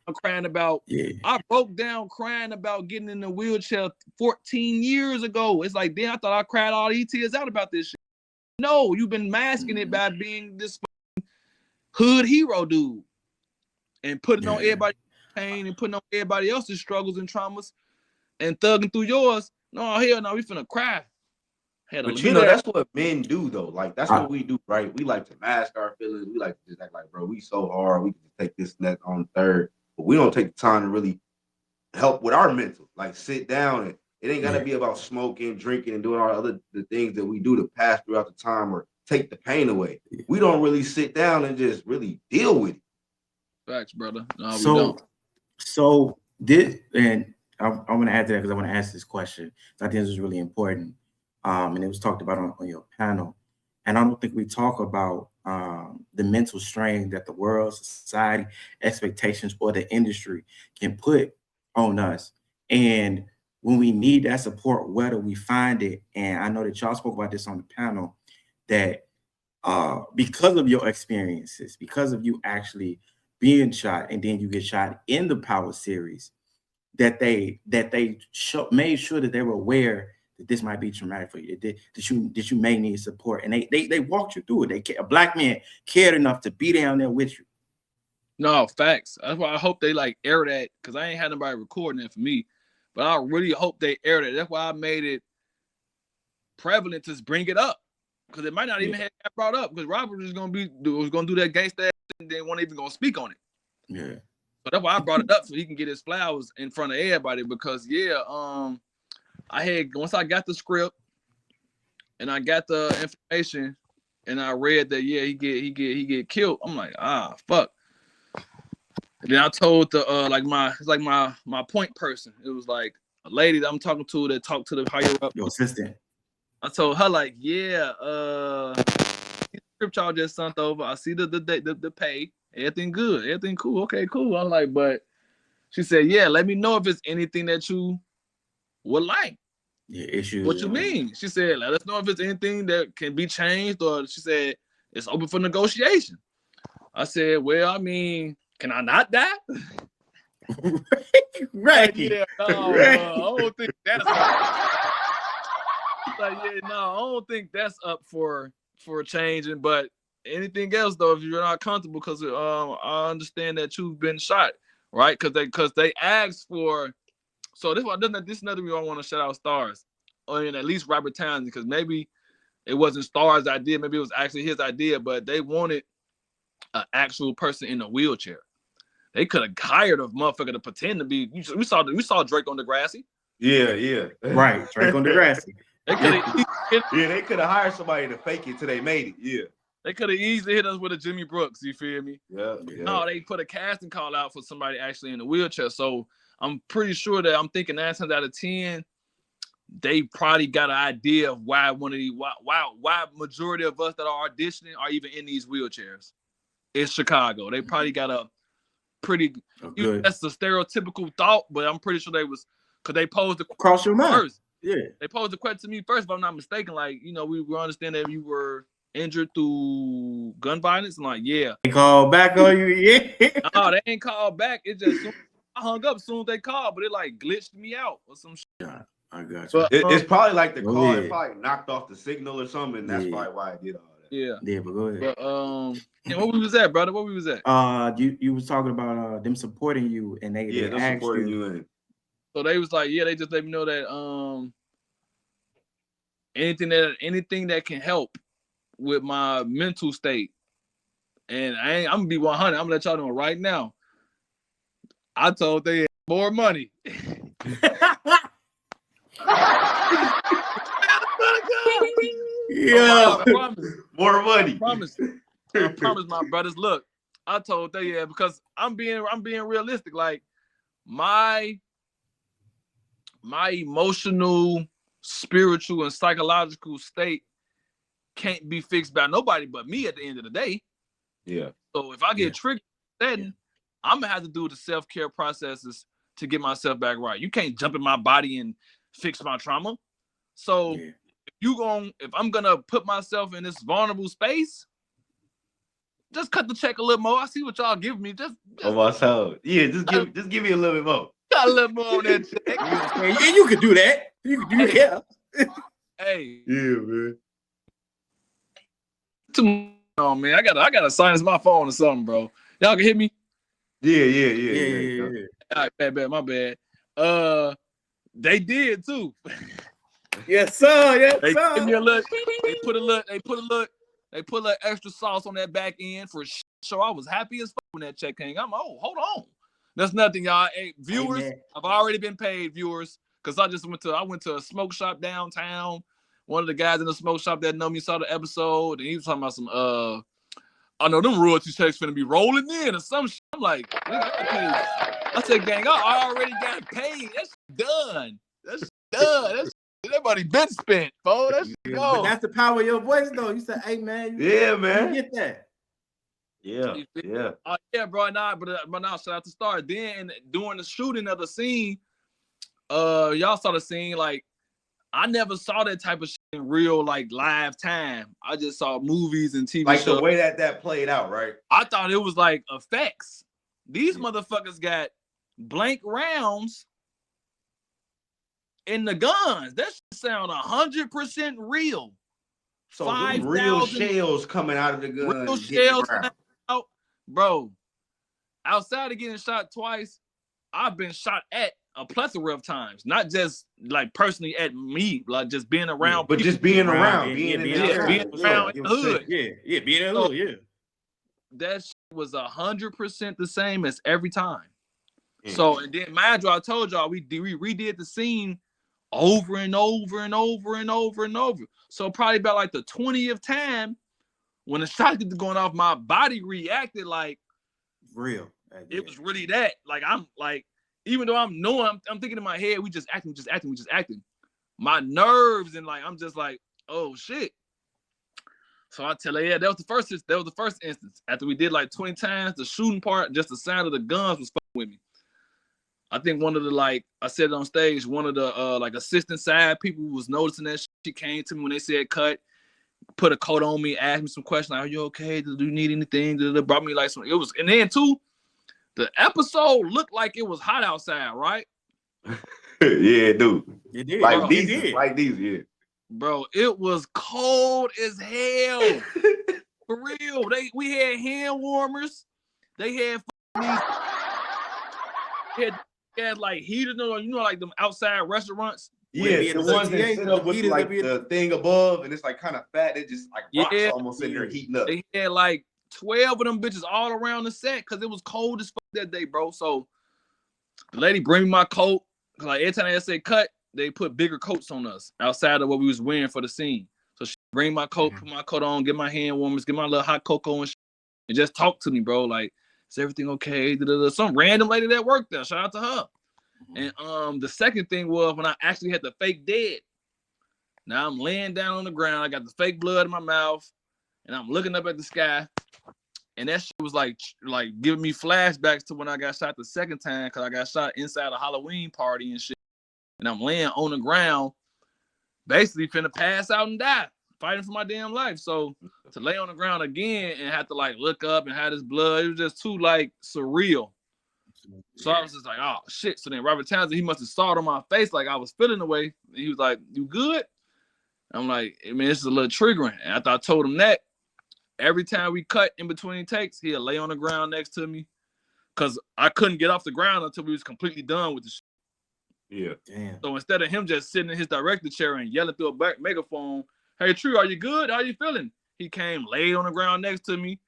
S3: down crying about getting in the wheelchair 14 years ago. It's like, damn, I thought I cried all these tears out about this shit. No, you've been masking it by being this hood hero dude and putting on everybody's pain and putting on everybody else's struggles and traumas and thugging through yours. No, hell no, we finna cry.
S2: But you know, that's what men do though. Like that's what we do, right? We like to mask our feelings. We like to just act like, bro, we so hard. We can just take this and that on third, but we don't take the time to really help with our mental. Like sit down and it ain't gotta be about smoking, drinking, and doing all the things that we do to pass throughout the time or take the pain away. We don't really sit down and just really deal with it.
S3: Facts, brother. No, we don't.
S1: So this, and I want to add to that because I want to ask this question. I think this is really important. And it was talked about on your panel. And I don't think we talk about the mental strain that the world, society, expectations, or the industry can put on us. And when we need that support, where do we find it? And I know that y'all spoke about this on the panel, that because of your experiences, because of you actually being shot, and then you get shot in the Power series, that they made sure that they were aware that this might be traumatic for you, that you may need support, and they walked you through it. A black man cared enough to be down there with you.
S3: No, facts. That's why I hope they like air that, because I ain't had nobody recording it for me, but I really hope they air that. That's why I made it prevalent to bring it up, because it might not even have got brought up, because Robert was gonna do that gangsta ass and then wasn't even gonna speak on it.
S1: Yeah.
S3: So that's why I brought it up, so he can get his flowers in front of everybody. Because once I got the script and I got the information and I read that he get killed, I'm like, fuck. And then I told my point person. It was like a lady that I'm talking to that talked to the higher up.
S1: Your assistant.
S3: I told her like, script y'all just sent over. I see the pay. Everything good. Everything cool. Okay, cool. I'm like, but she said, yeah, let me know if it's anything that you would like.
S1: Yeah, issues.
S3: What you mean? She said, let us know if it's anything that can be changed, or she said, it's open for negotiation. I said, well, I mean, can I not die?
S1: Right.
S3: Yeah, no, I don't think that's up. Like, I don't think that's up for changing, but anything else though, if you're not comfortable, because I understand that you've been shot, right? Because they asked for. So this is another reason I want to shout out Stars, and at least Robert Townsend, because maybe it wasn't Stars' idea, maybe it was actually his idea, but they wanted an actual person in a wheelchair. They could have hired a motherfucker to pretend to be. We saw Drake on Degrassi.
S2: Yeah.
S1: Right, Drake on Degrassi.
S2: They could have hired somebody to fake it till they made it. Yeah.
S3: They could have easily hit us with a Jimmy Brooks, you feel me?
S2: Yeah.
S3: No, they put a casting call out for somebody actually in a wheelchair. So I'm pretty sure that I'm thinking 9 times out of 10, they probably got an idea of why majority of us that are auditioning are even in these wheelchairs. It's Chicago. They probably got a pretty that's a stereotypical thought, but I'm pretty sure they was, because they posed the
S1: cross your mind
S3: first.
S1: Yeah.
S3: They posed the question to me first, if I'm not mistaken. Like, we understand that you were injured through gun violence. I'm like, yeah.
S1: They called back on you, yeah.
S3: No, they ain't called back. It just I hung up as soon as they called, but it like glitched me out or some shit.
S1: Yeah, I got you.
S3: But,
S2: it's probably like the call. It probably knocked off the signal or something. And that's probably why I did all that.
S3: Yeah,
S1: but go ahead.
S3: But what we was at, brother? What we was at?
S1: You was talking about them supporting you, and they
S2: them supporting you. In.
S3: So they was like, they just let me know that anything that can help with my mental state, and I'm gonna be 100. I'm gonna let y'all know right now. I told they had more money.
S1: Yeah,
S3: I promise.
S2: More money.
S3: I promise. I promise my brothers. Look, I told them, yeah, because I'm being realistic. Like my emotional, spiritual, and psychological state can't be fixed by nobody but me at the end of the day.
S2: Yeah.
S3: So if I get triggered, then I'm gonna have to do the self-care processes to get myself back right. You can't jump in my body and fix my trauma. So if I'm gonna put myself in this vulnerable space, just cut the check a little more. I see what y'all give me. Just
S2: Oh my soul. Yeah, just give me a little bit more.
S3: got a little more on that check.
S1: Yeah, you could do that. You could do that.
S3: Hey.
S2: Yeah, man.
S3: Oh man, I gotta silence my phone or something, bro. Y'all can hear me?
S2: Yeah.
S3: All right, bad, my bad. They did too.
S1: Yes, sir. Yes,
S3: They
S1: sir.
S3: give me a look. They put a little extra sauce on that back end for sure. I was happy as fuck when that check came. I'm hold on. That's nothing, y'all. Hey, viewers, I've already been paid, viewers, because I went to a smoke shop downtown. One of the guys in the smoke shop that know me saw the episode, and he was talking about some I know them royalty checks finna be rolling in or some shit. I'm like, I said, gang, I already got paid. That's done. That money been spent, bro. That's go.
S1: But that's the power of your voice, though. You said, "Hey, man,
S2: man,
S1: you get that."
S3: Yeah, bro. Nah, but now shout out to Star. Then during the shooting of the scene, y'all saw the scene. Like, I never saw that type of shit in real, like, live time. I just saw movies and TV
S2: like
S3: shows.
S2: The way that played out, right?
S3: I thought it was like effects. These motherfuckers got blank rounds in the guns. That shit sound 100% real.
S2: So real shells coming out of the gun.
S3: Real shells coming out. Bro, outside of getting shot twice, I've been shot at a plethora of times. Not just like personally at me, like just being around.
S2: But
S3: people.
S2: Just being around,
S3: being around in the hood.
S1: Being in the hood, yeah.
S3: That shit was 100% the same as every time. So, and then mind you, I told y'all we redid the scene over and over and over and over and over. So probably about like the 20th time when the shot was going off, my body reacted like
S1: real.
S3: It was really that. Like I'm like, even though I'm thinking in my head, we just acting. My nerves and like I'm just like, oh shit. So I tell her, yeah, that was the first instance. After we did like 20 times, the shooting part, just the sound of the guns was fucking with me. I think one of the, like I said on stage, one of the like assistant side people was noticing that she came to me when they said cut, put a coat on me, asked me some questions like, "Are you okay? Do you need anything?" They brought me like some. It was, and then too, the episode looked like it was hot outside, right?
S2: Yeah, dude.
S1: It did.
S2: Like these, yeah.
S3: Bro, it was cold as hell. For real. We had hand warmers. They had had like heaters, like them outside restaurants.
S2: Yeah, the ones that sit up with like the thing above, and it's like kind of fat. It just like rocks almost in there heating up.
S3: They had like 12 of them bitches all around the set because it was cold as fuck that day, bro. So the lady bring me my coat. Cause like every time they say cut, they put bigger coats on us outside of what we was wearing for the scene. So she bring my coat, put my coat on, get my hand warmers, get my little hot cocoa and just talk to me, bro. Like, is everything okay? Some random lady that worked there. Shout out to her. And the second thing was when I actually had the fake dead. Now I'm laying down on the ground. I got the fake blood in my mouth, and I'm looking up at the sky. And that shit was like giving me flashbacks to when I got shot the second time, because I got shot inside a Halloween party and shit. And I'm laying on the ground, basically finna pass out and die, fighting for my damn life. So to lay on the ground again and have to like look up and have this blood, it was just too like surreal. So I was just like, oh shit. So then Robert Townsend, he must have saw it on my face like I was feeling the way. He was like, "You good?" I'm like, I mean, this is a little triggering. And after I told him that, every time we cut in between takes, he'll lay on the ground next to me. Cause I couldn't get off the ground until we was completely done with the shit.
S2: Yeah.
S1: Damn.
S3: So instead of him just sitting in his director chair and yelling through a megaphone, "Hey, True, are you good? How you feeling?" He came, laid on the ground next to me.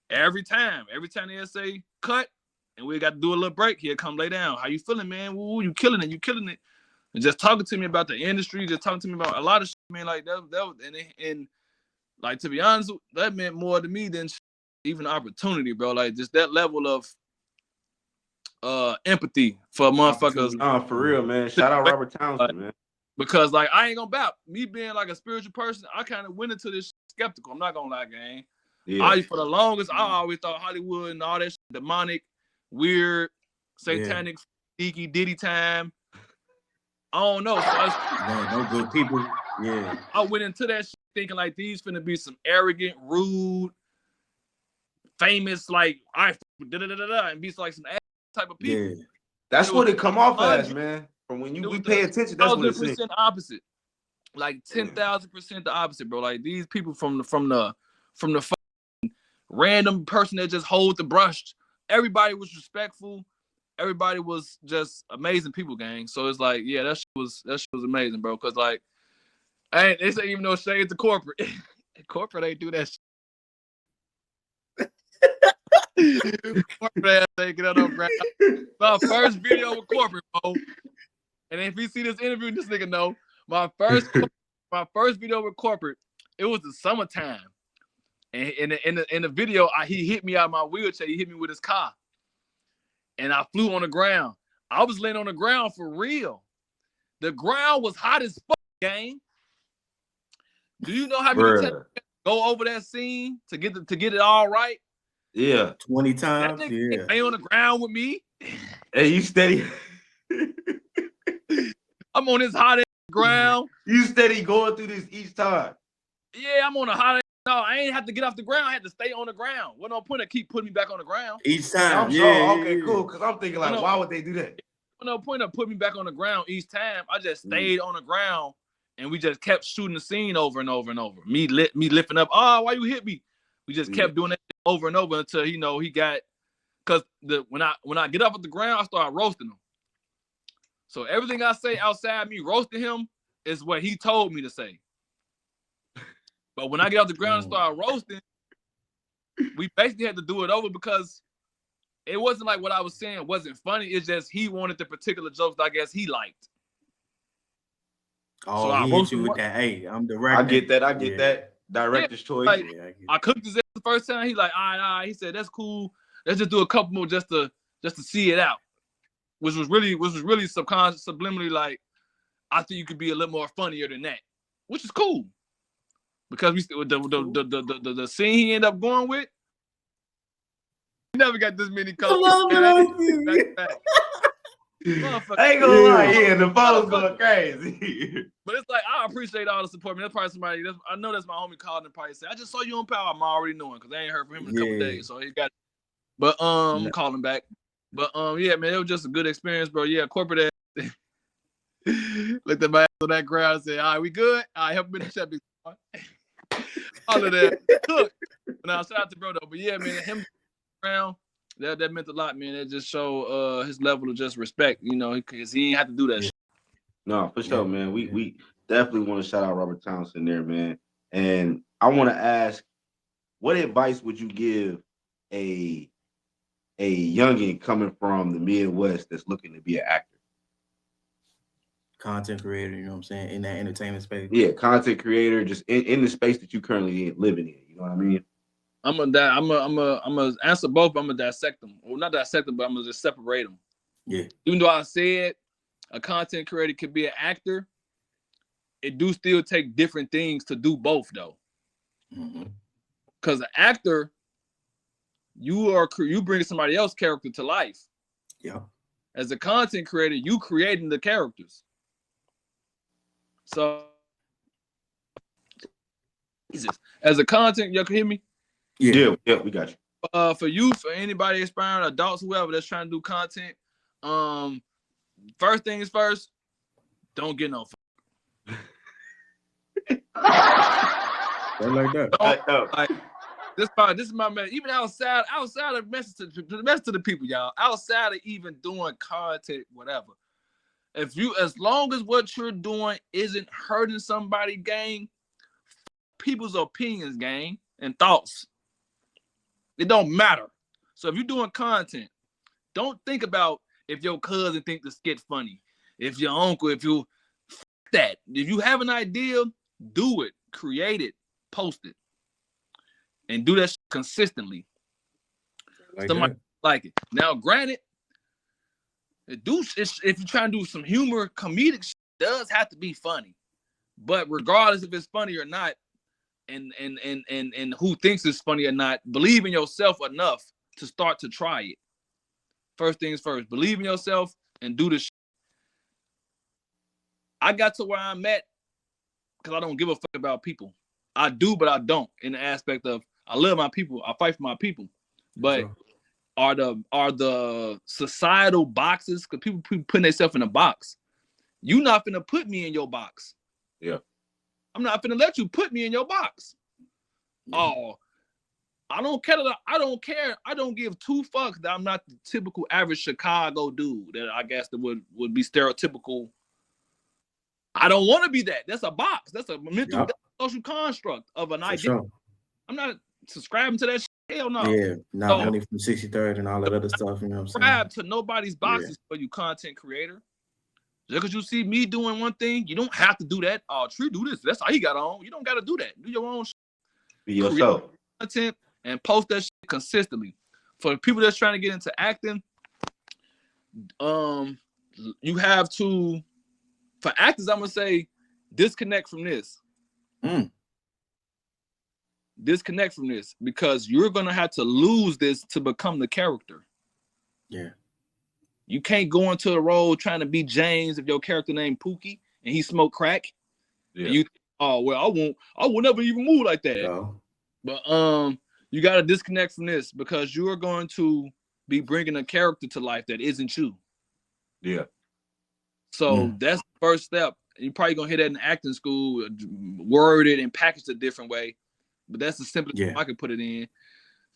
S3: Every time they say cut, and we got to do a little break, he'll come lay down. "How you feeling, man? Woo, you killing it. And just talking to me about the industry, just talking to me about a lot of shit, man. Like that and Like, to be honest, that meant more to me than even opportunity, bro. Like, just that level of empathy for motherfuckers.
S2: Nah, for real, man. Shout out Robert Townsend, man.
S3: Because, like, I ain't gonna bap. Me being like a spiritual person, I kind of went into this skeptical. I'm not gonna lie, gang.
S2: Yeah.
S3: For the longest, I always thought Hollywood and all that shit, demonic, weird, satanic, sneaky, diddy time. I don't know. So
S1: no good people. Yeah.
S3: I went into that shit thinking like these finna be some arrogant, rude, famous, like, I and be like some ass type of people.
S1: Yeah.
S2: That's what it come off as, man. From when we pay attention, that's what it seems.
S3: 1,000% opposite. Like 10,000% the opposite, bro. Like these people from the random person that just hold the brush. Everybody was respectful. Everybody was just amazing people, gang. So it's like, yeah, that shit was amazing, bro. Cause like, they say even no shade to corporate. Corporate ain't do that shit. Corporate ass ain't get on ground. My first video with corporate, bro. And if you see this interview, this nigga know my first video with corporate. It was the summertime, and in the video, he hit me out of my wheelchair. He hit me with his car, and I flew on the ground. I was laying on the ground for real. The ground was hot as fuck, gang. Do you know how many times go over that scene to get it all right?
S2: Yeah,
S1: 20 times. Yeah,
S3: lay on the ground with me.
S2: Hey, you steady?
S3: I'm on this hot ass ground.
S2: You steady going through this each time?
S3: Yeah, I'm on a hot ass. No, I ain't have to get off the ground. I had to stay on the ground. What no point to keep putting me back on the ground?
S1: Each time.
S2: I'm sure. Okay, cool. Because I'm thinking like, why would they do that?
S3: No point of putting me back on the ground each time. I just stayed on the ground, and we just kept shooting the scene over and over and over. Me lifting up. Oh, why you hit me? We just kept doing that over and over until he got. Because when I get up at the ground, I start roasting him. So everything I say outside me roasting him is what he told me to say. But when I get off the ground and start roasting, we basically had to do it over because it wasn't like what I was saying wasn't funny. It's just he wanted the particular jokes that I guess he liked.
S1: Oh, so he hit you with that. Hey, I'm directing.
S2: I get that. Director's choice.
S3: Like, I cooked his ass the first time. He like, all right. He said, that's cool. Let's just do a couple more just to see it out. Which was really subconscious, subliminally like, I think you could be a little more funnier than that, which is cool. Because the scene he ended up going with, he never got this many colors.
S2: I ain't gonna lie, the photos going crazy.
S3: But it's like, I appreciate all the support. Man, that's probably somebody, I know that's my homie called and probably said, I just saw you on Power. I'm already knowing because I ain't heard from him in a couple days. So he got it. But I'm calling back. But yeah, man, it was just a good experience, bro. Yeah, corporate ass. Looked at my ass on that ground and said, all right, we good? All right, help me in the chat. All of that. Look. Now, shout out to bro, though. But yeah, man, him around, that meant a lot, man. It just showed his level of just respect, because he ain't have to do that shit.
S2: No, for sure, man. We definitely want to shout out Robert Townsend there, man. And I want to ask, what advice would you give a youngin coming from the Midwest that's looking to be an actor?
S1: Content creator, you know what I'm saying, in that entertainment space.
S2: Yeah, content creator, just in the space that you currently living in. You know what I mean?
S3: I'm gonna answer both. I'm gonna dissect them. Well, not dissect them, but I'm gonna just separate them.
S1: Yeah.
S3: Even though I said a content creator could be an actor, it do still take different things to do both, though. Because an actor, you bring somebody else's character to life.
S1: Yeah. As
S3: a content creator, you creating the characters. So, as a content, y'all can hear me?
S2: Yeah, we got you.
S3: For youth, for anybody aspiring, adults, whoever that's trying to do content, first thing is first, don't get no.
S1: Like that.
S3: Like, this is my man. Even outside of message to the people, y'all. Outside of even doing content, whatever. As long as what you're doing isn't hurting somebody, gang, people's opinions, gang, and thoughts. It don't matter. So if you're doing content, don't think about if your cousin think the skit funny, if your uncle, if you that. If you have an idea, do it, create it, post it. and do that shit consistently.
S1: Like
S3: Somebody
S1: that.
S3: like it. Now, granted, if you're trying to do some humor, comedic shit, it does have to be funny. But regardless if it's funny or not, and who thinks it's funny or not, believe in yourself enough to start to try it. First things first, believe in yourself and do the shit. I got to where I'm at because I don't give a fuck about people. I do, but I don't, in the aspect of I love my people, I fight for my people. But
S1: Sure.
S3: are the societal boxes, because people putting themselves in a box. You not finna put me in your box.
S2: Yeah.
S3: I'm not finna let you put me in your box. Oh, I don't care. I don't care. I don't give two fucks that I'm not the typical average Chicago dude that I guess that would be stereotypical. I don't want to be that. That's a box. That's a mental that's a social construct of an idea.
S1: Sure.
S3: I'm not subscribing to that shit. Hell no.
S1: Yeah, not only from 63rd and all that other stuff, you know what I'm saying?
S3: Subscribe to nobody's boxes for you, content creator. Just because you see me doing one thing, you don't have to do that. Oh, True, do this. That's all you got on. You don't got to do that. Do your own shit.
S2: Be yourself.
S3: Create content and post that shit consistently. For people that's trying to get into acting, you have to, for actors, I'm going to say, disconnect from this. Disconnect from this because you're going to have to lose this to become the character.
S1: Yeah.
S3: You can't go into a role trying to be James if your character named Pookie and he smoked crack.
S2: Yeah.
S3: And you, oh well, I will never even move like that.
S1: No.
S3: But you got to disconnect from this because you are going to be bringing a character to life that isn't you.
S2: Yeah.
S3: So that's the first step. You're probably gonna hear that in acting school, worded and packaged a different way. But that's the simplest way I can put it in.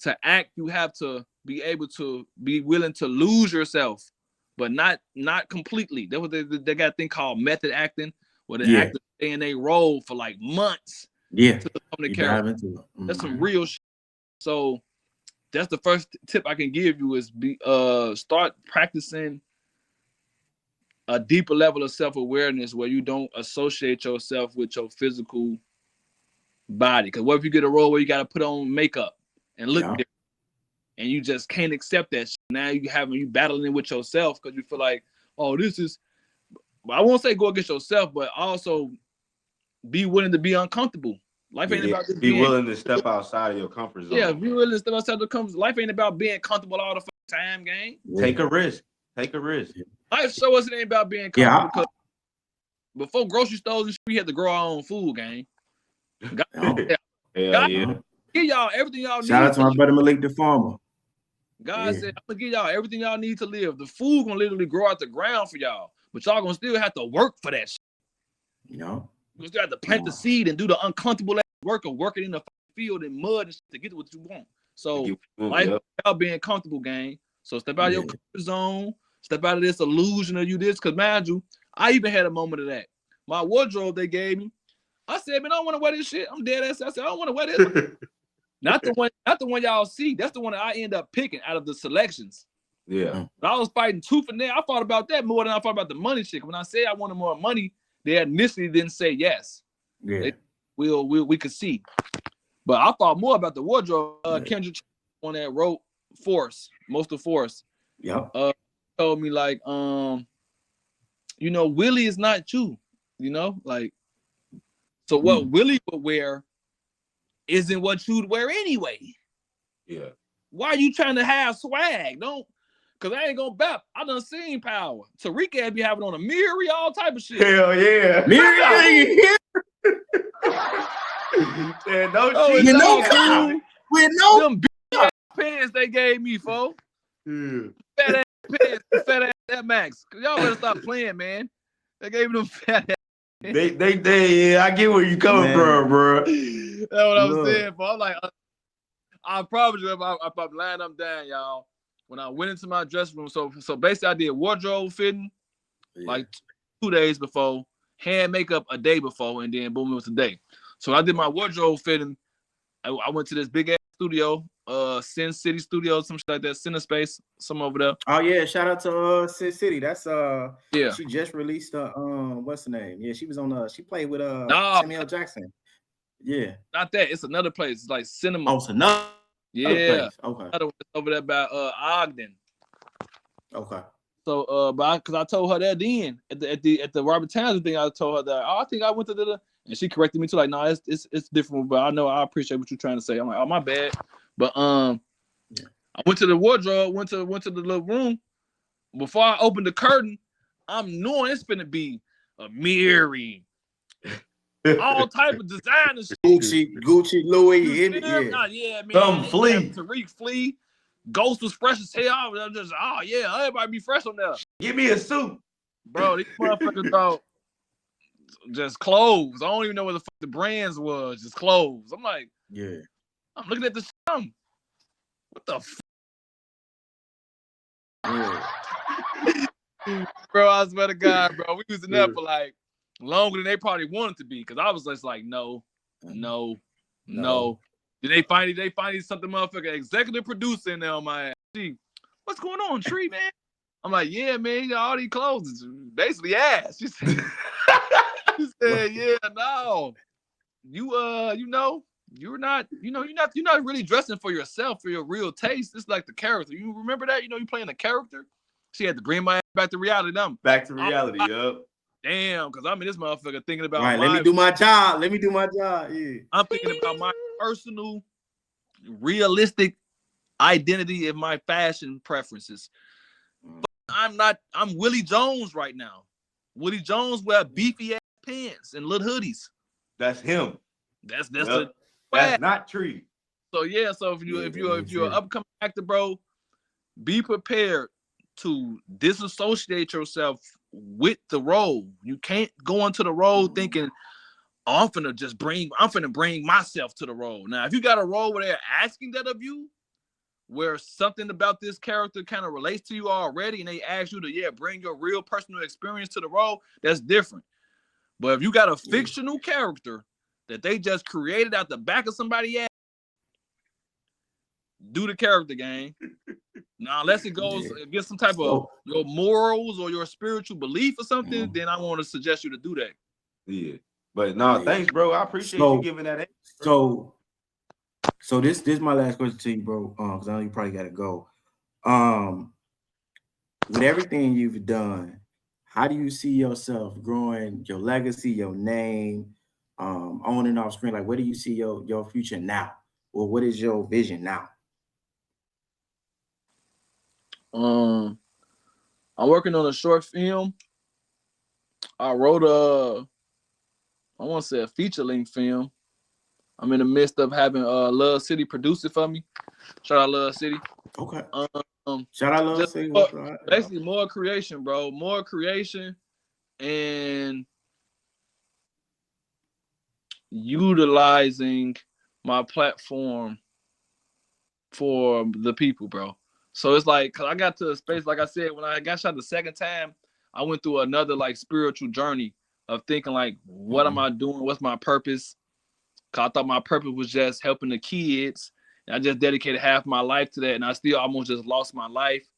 S3: To act, you have to be able to be willing to lose yourself, but not completely. That's what they got a thing called method acting, where the actors stay in a role for like months.
S1: Yeah.
S3: To become the character. That's some real shit. So that's the first tip I can give you is start practicing a deeper level of self-awareness where you don't associate yourself with your physical body. Because what if you get a role where you got to put on makeup and look different, and you just can't accept that shit. Now you battling with yourself because you feel like, oh, this is, I won't say go against yourself, but also be willing to be uncomfortable. Life ain't about just
S2: being willing to step outside of your comfort zone.
S3: Yeah, be willing to step outside the comfort zone. Life ain't about being comfortable all the time, gang.
S2: Take a risk. Take a risk.
S3: Life show us it ain't about being comfortable because before grocery stores and shit, we had to grow our own food, gang. God, give y'all everything y'all need.
S1: Shout out to my brother Malik the farmer.
S3: God said, I'm gonna give y'all everything y'all need to live. The food gonna literally grow out the ground for y'all, but y'all gonna still have to work for that shit.
S1: You know?
S3: You still have to plant the seed and do the uncomfortable work of working in the field and mud and shit to get what you want. So life without being comfortable, gang. So step out of your comfort zone, step out of this illusion of you this. Cause mind you, I even had a moment of that. My wardrobe they gave me, I said, man, I don't want to wear this shit. I'm dead ass. I said, I don't want to wear this. Not the one y'all see. That's the one that I end up picking out of the selections.
S2: Yeah.
S3: But I was fighting tooth and nail. I thought about that more than I thought about the money shit. When I said I wanted more money, they initially didn't say yes.
S1: Yeah.
S3: We could see. But I thought more about the wardrobe. Kendrick on that wrote Force, most of Force.
S1: Yeah.
S3: Told me like, you know, Wheelie is not you. You know, like, so what Wheelie would wear isn't what you'd wear anyway.
S2: Yeah.
S3: Why are you trying to have swag? Don't, cause I ain't gonna bap. I done seen Power. Tariq be having on a mirror, all type of shit.
S2: Hell yeah.
S1: Mirror.
S3: Them big ass pants they gave me, folks. Fat ass pants, fat ass Air Max. Y'all better stop playing, man. They gave me them fat ass.
S2: They I get where you coming from, bro.
S3: That's what I'm saying, bro. I'm like, I promise you, if I'm lying, I'm down, y'all. When I went into my dressing room, so basically I did wardrobe fitting like 2 days before, hand makeup a day before, and then boom, it was a day. So I did my wardrobe fitting. I went to this big ass studio, Sin City Studio, some shit like that, Center Space, some over there.
S1: Oh yeah, shout out to Sin City. That's
S3: yeah.
S1: She just released what's the name? Yeah, she was on she played with Samuel Jackson. Yeah.
S3: Not that. It's another place. It's like cinema.
S1: Oh, it's another
S3: yeah.
S1: place. Okay.
S3: Another one over there by Ogden.
S1: Okay.
S3: So because I told her that then at the Robert Townsend thing, I told her that I think I went to the and she corrected me too, like, no, it's different, but I know I appreciate what you're trying to say. I'm like, oh, my bad. But I went to the wardrobe, went to the little room. Before I opened the curtain, I'm knowing it's gonna be a mirroring, all type of design and shit.
S1: Gucci, Louis,
S3: Yeah, man.
S2: Some Flea.
S3: Tariq Flea. Ghost was fresh as hell. I'm just, oh yeah, everybody be fresh on there.
S2: Give me a suit.
S3: Bro, these motherfuckers, bro, just clothes. I don't even know what the fuck the brands was. Just clothes. I'm like,
S1: yeah.
S3: I'm looking at the shit. What the fuck?
S1: Yeah.
S3: Bro, I swear to God, bro, we was in there for like longer than they probably wanted to be, because I was just like, no. Then they finally something motherfucker executive producer in there on my ass. Gee, what's going on, Tree, man? I'm like, yeah, man, you got all these clothes. It's basically ass. She said, yeah, no. You know, you're not really dressing for yourself, for your real taste. It's like the character. You remember that? You know, you playing a character. She had to bring my ass back to reality.
S2: Back to reality, yup.
S3: Damn, because I'm in this motherfucker thinking about
S1: let me do my job. Yeah.
S3: I'm thinking about my personal, realistic identity and my fashion preferences. But I'm Willie Jones right now. Willie Jones wear beefy ass pants and little hoodies.
S2: That's him.
S3: That's
S2: not Tree.
S3: So yeah, so if you're an upcoming actor, bro, be prepared to disassociate yourself with the role. You can't go into the role thinking, oh, I'm finna bring myself to the role. Now, if you got a role where they're asking that of you, where something about this character kind of relates to you already, and they ask you to bring your real personal experience to the role, that's different. But if you got a fictional character that they just created out the back of somebody's ass, do the character game. Now, unless it goes against some type of your morals or your spiritual belief or something, then I want to suggest you to do that.
S2: Yeah. But no, thanks, bro. I appreciate you giving that.
S1: So this is my last question to you, bro. Because I know you probably gotta go. With everything you've done, how do you see yourself growing your legacy, your name, on and off screen? Like, where do you see your future now? Or what is your vision now?
S3: I'm working on a short film. I wrote I want to say a feature-length film. I'm in the midst of having Love City produce it for me. Shout out Love City.
S1: Okay. Shout out Love City.
S3: Basically, more creation, bro. More creation and utilizing my platform for the people, bro. So it's like, cause I got to a space, like I said, when I got shot the second time, I went through another like spiritual journey of thinking like, what am I doing? What's my purpose? Cause I thought my purpose was just helping the kids. And I just dedicated half my life to that. And I still almost just lost my life.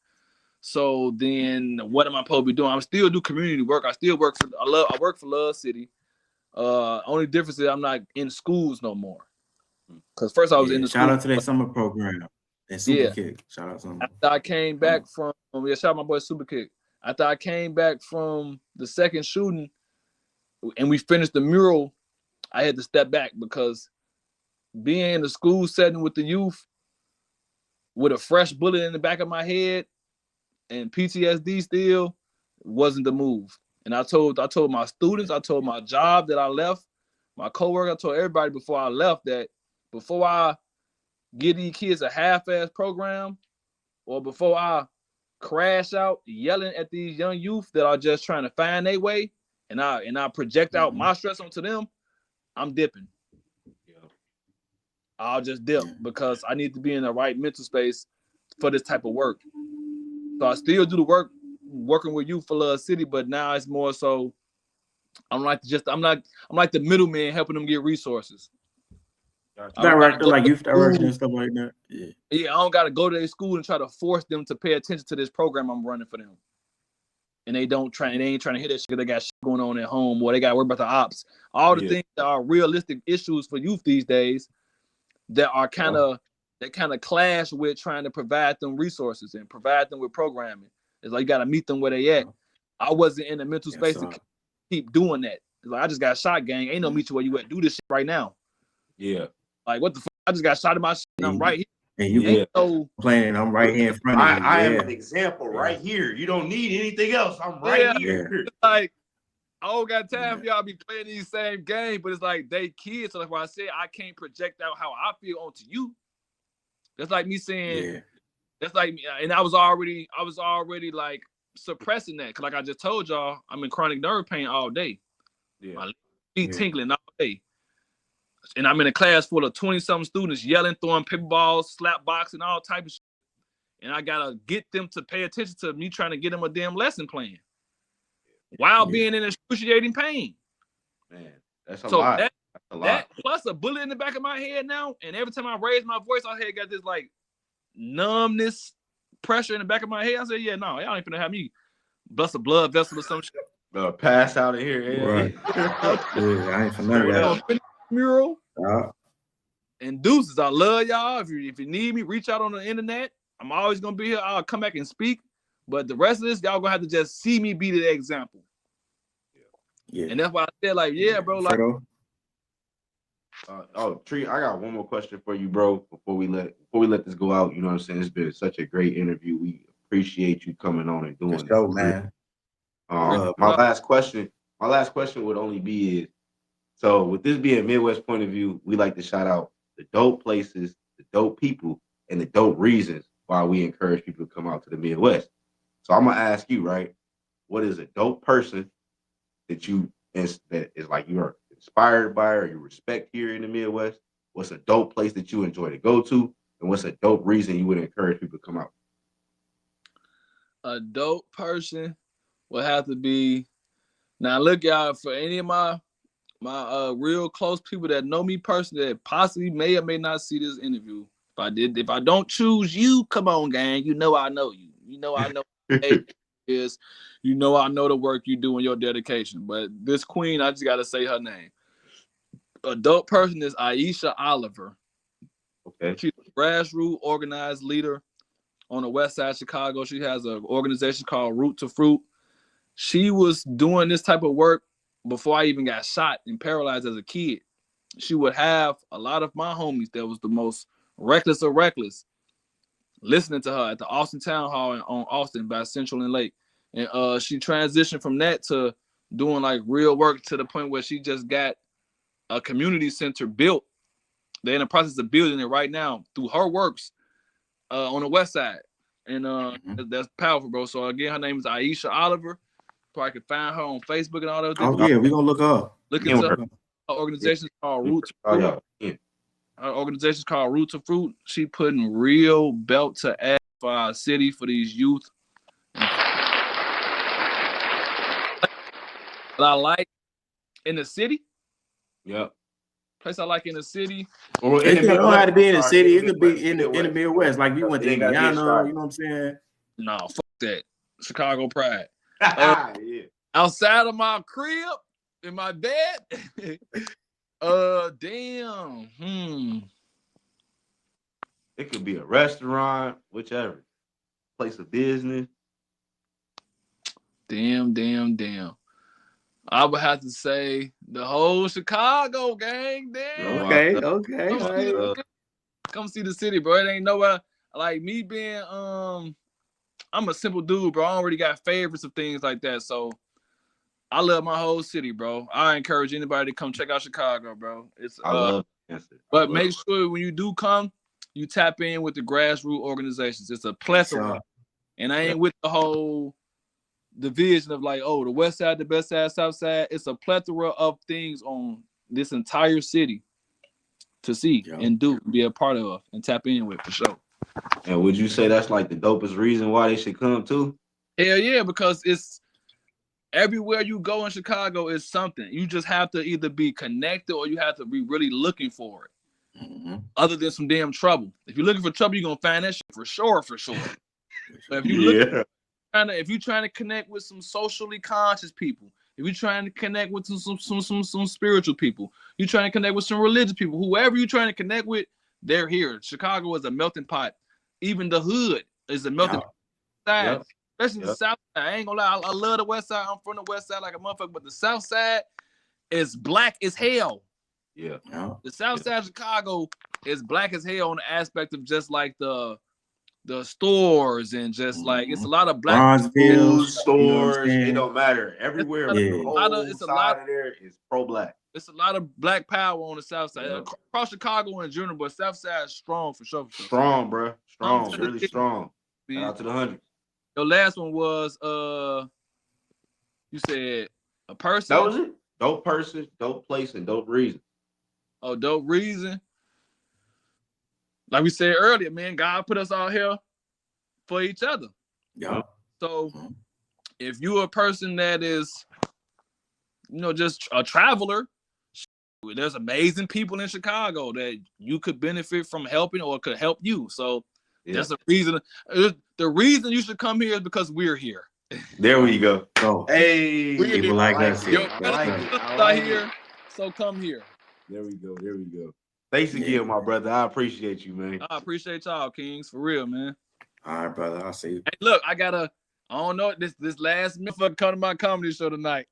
S3: So then what am I supposed to be doing? I'm still do community work. I still work I work for Love City. Only difference is I'm not in schools no more. Cause first I was in the
S1: shout out to that summer program. And Super Kick. Shout out to him.
S3: After I came back from shout out my boy Super Kick. After I came back from the second shooting and we finished the mural, I had to step back because being in the school setting with the youth with a fresh bullet in the back of my head and PTSD still wasn't the move. And I told my students, I told my job that I left, my coworker, I told everybody before I left that before I give these kids a half-ass program or before I crash out yelling at these young youth that are just trying to find their way and I project out my stress onto them, I'm dipping. I'll just dip because I need to be in the right mental space for this type of work. So I still do the work working with you for Love City, but now it's more so I'm like the middleman helping them get resources.
S1: Director, like youth direction and stuff like that.
S3: Yeah, I don't gotta go to their school and try to force them to pay attention to this program I'm running for them. and they ain't trying to hit that shit because they got shit going on at home, or they got to worry about the ops. All the things that are realistic issues for youth these days that are kind of clash with trying to provide them resources and provide them with programming. It's like you got to meet them where they at. I wasn't in the mental space to keep doing that. It's like I just got shot, gang. Ain't no meet you where you at. Do this shit right now.
S2: Yeah.
S3: Like what the fuck? I just got shot in my shit and I'm right here.
S1: And you playing, I'm right here in front of you.
S2: I am an example right here. You don't need anything else. I'm right here.
S3: It's like I don't got time for y'all be playing these same games, but it's like they kids. So that's why I said I can't project out how I feel onto you. That's like me saying, that's like me, and I was already like suppressing that, cause like I just told y'all, I'm in chronic nerve pain all day. My feet tingling all day. And I'm in a class full of 20-something students yelling, throwing paper balls, slap boxing, all type of shit. And I gotta get them to pay attention to me trying to get them a damn lesson plan while being in excruciating pain.
S2: Man, that's a lot. That's a lot.
S3: That plus a bullet in the back of my head now, and every time I raise my voice, I head got this like numbness, pressure in the back of my head. I said, no, y'all ain't finna have me bust a blood vessel or some shit.
S2: Pass out of here.
S1: Right. I ain't familiar with that.
S3: Mural. And deuces, I love y'all. If you need me, reach out on the internet. I'm always gonna be here. I'll come back and speak. But the rest of this, y'all gonna have to just see me be the example. Yeah. And that's why I said, like, bro, like.
S2: Tree, I got one more question for you, bro. Before we let this go out, you know what I'm saying? It's been such a great interview. We appreciate you coming on and doing this,
S1: man.
S2: My last question would only be is, so with this being Midwest Point of View, we like to shout out the dope places, the dope people, and the dope reasons why we encourage people to come out to the Midwest. So I'm gonna ask you, right? What is a dope person that is like you are inspired by or you respect here in the Midwest? What's a dope place that you enjoy to go to? And what's a dope reason you would encourage people to come out?
S3: A dope person will have to be, now look, y'all, for any of my real close people that know me personally that possibly may or may not see this interview. If I don't choose you, come on, gang. You know I know you. You know I know is. You know I know the work you do and your dedication. But this queen, I just gotta say her name. A dope person is Aisha Oliver.
S2: Okay.
S3: She's a grassroots organized leader on the west side of Chicago. She has an organization called Root to Fruit. She was doing this type of work before I even got shot and paralyzed as a kid. She would have a lot of my homies that was the most reckless of reckless listening to her at the Austin Town Hall on Austin by Central and Lake. And she transitioned from that to doing like real work to the point where she just got a community center built. They're in the process of building it right now through her works on the west side. And that's powerful, bro. So again, her name is Aisha Oliver. Probably can find her on Facebook and all those things.
S1: Oh yeah, we're gonna look up.
S3: Look into her organization called Root to Fruit. Her organization called Root to Fruit. She putting real belt to ass for our city, for these youth. What I like in the city.
S2: Yep.
S3: Place I like in the city.
S1: Or it don't have to be in the city. It could be in the Midwest. Like you went to Indiana, you know what I'm saying?
S3: No, fuck that. Chicago pride.
S2: Yeah.
S3: Outside of my crib, in my bed. Damn.
S2: It could be a restaurant, whichever. Place of business.
S3: Damn. I would have to say the whole Chicago gang. Damn.
S1: Okay.
S3: Come see the city, bro. It ain't nowhere like me being I'm a simple dude, bro. I already got favorites of things like that. So I love my whole city, bro. I encourage anybody to come check out Chicago, bro. But make sure when you do come, you tap in with the grassroots organizations. It's a plethora. And I ain't with the whole division of like, oh, the west side, the best side, south side. It's a plethora of things on this entire city to see and do, be a part of, and tap in with for sure.
S2: And would you say that's like the dopest reason why they should come too?
S3: Hell yeah, because it's everywhere you go in Chicago is something. You just have to either be connected or you have to be really looking for it. Other than some damn trouble. If you're looking for trouble, you're gonna find that shit for sure. But if you look you're trying to connect with some socially conscious people, if you're trying to connect with some spiritual people, you're trying to connect with some religious people, whoever you're trying to connect with, they're here. Chicago is a melting pot. Even the hood is a melting pot. Especially the South Side. I ain't gonna lie, I love the West Side. I'm from the West Side like a motherfucker, but the South Side is black as hell.
S2: Yeah.
S3: The South Side of Chicago is black as hell on the aspect of just like the stores and just like it's a lot of black
S2: food stores. It don't matter. Everywhere, the whole
S3: it's a
S2: side
S3: lot
S2: of there is pro-black.
S3: It's a lot of black power on the South Side. Across Chicago in general, but South Side is strong for sure.
S2: Strong, bro. Strong, really strong. Shout out to the 100.
S3: Your last one was you said a person.
S2: That was it. Dope person, dope place, and dope reason.
S3: Oh, dope reason. Like we said earlier, man, God put us all here for each other.
S1: Yeah.
S3: So if you're a person that is, just a traveler, there's amazing people in Chicago that you could benefit from helping or could help you. So that's a reason. The reason you should come here is because we're here.
S2: There we go.
S1: Oh,
S2: hey,
S1: people like us here.
S3: Here, so come here.
S2: There we go. There we go. Thanks again, my brother. I appreciate you, man.
S3: I appreciate y'all, Kings, for real, man.
S1: All right, brother. I'll see you.
S3: Hey, look, I don't know this last motherfucker come to my comedy show tonight.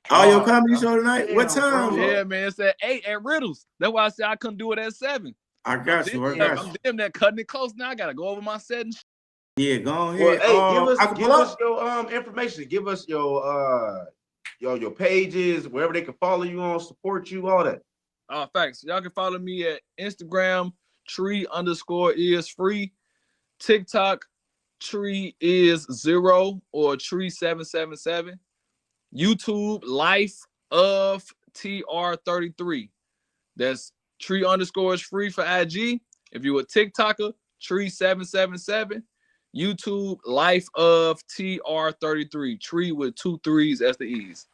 S1: Oh, your comedy show tonight? What time?
S3: Yeah, man. It's at 8 at Riddles. That's why I said I couldn't do it at 7.
S1: I got you.
S3: I'm damn that cutting it close now. I gotta go over my set and
S1: Yeah, go ahead.
S2: Well, hey, give us your information. Give us your pages, wherever they can follow you on, support you, all that.
S3: Facts. Y'all can follow me at Instagram, tree_is_free. TikTok, tree is 0 or tree 777. YouTube, Life of TR33. That's tree_is_free for IG. If you're a TikToker, tree 777. YouTube, Life of TR33. Tree with 2 3s as the E's.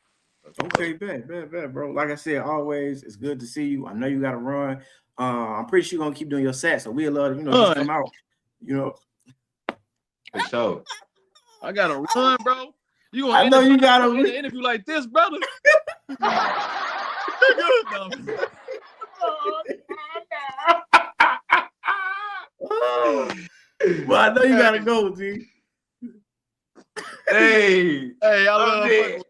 S1: Okay, bet, bro. Like I said, always, it's good to see you. I know you got to run. I'm pretty sure you're gonna keep doing your set, so we'd love to, just come out.
S2: For sure.
S3: I gotta run, bro.
S1: I know you gotta
S3: in an interview like this, brother.
S1: Well, I know you gotta go, G.
S2: Hey,
S3: I love it.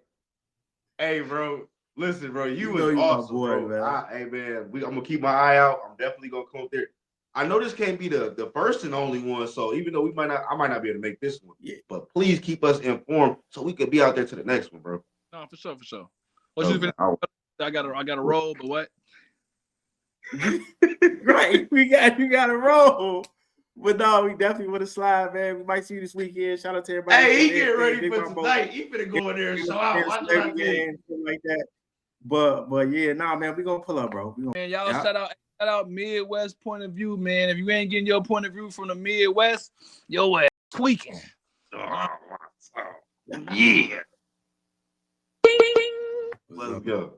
S2: Hey, bro. Listen, bro, you was awesome,
S1: boy,
S2: bro.
S1: man.
S2: Hey, man, I'm gonna keep my eye out. I'm definitely gonna come up there. I know this can't be the first and only one, so even though I might not be able to make this one, but please keep us informed so we could be out there to the next one, bro.
S3: No, for sure. What you been? I gotta roll, but what?
S1: Right, you gotta roll. But no, we definitely want to slide, man. We might see you this weekend. Shout out to everybody.
S2: Hey, he getting ready for tonight. He finna go in there and show out. Watch what I did.
S1: Like that. But yeah, nah, man, we gonna pull up, bro.
S3: Man, y'all shout out Midwest point of view, man. If you ain't getting your point of view from the Midwest, your ass tweaking.
S2: Yeah. Let's go.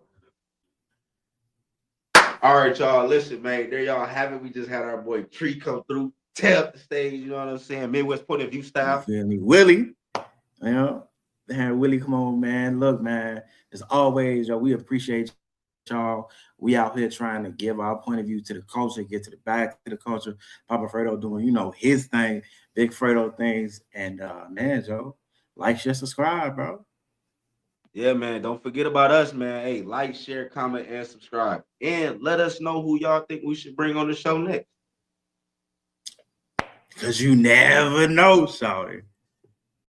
S2: All right, y'all. Listen, man. There y'all have it. We just had our boy Tree come through, tear up the stage. You know what I'm saying? Midwest point of view style.
S1: You feel me? Wheelie. They had Wheelie come on, man. Look, man. As always, we appreciate y'all. We out here trying to give our point of view to the culture, get to the back to the culture. Papa Fredo doing, his thing, Big Fredo things. And man, Joe, like, share, subscribe, bro.
S2: Yeah, man. Don't forget about us, man. Hey, like, share, comment, and subscribe. And let us know who y'all think we should bring on the show next.
S1: Because you never know, shawty.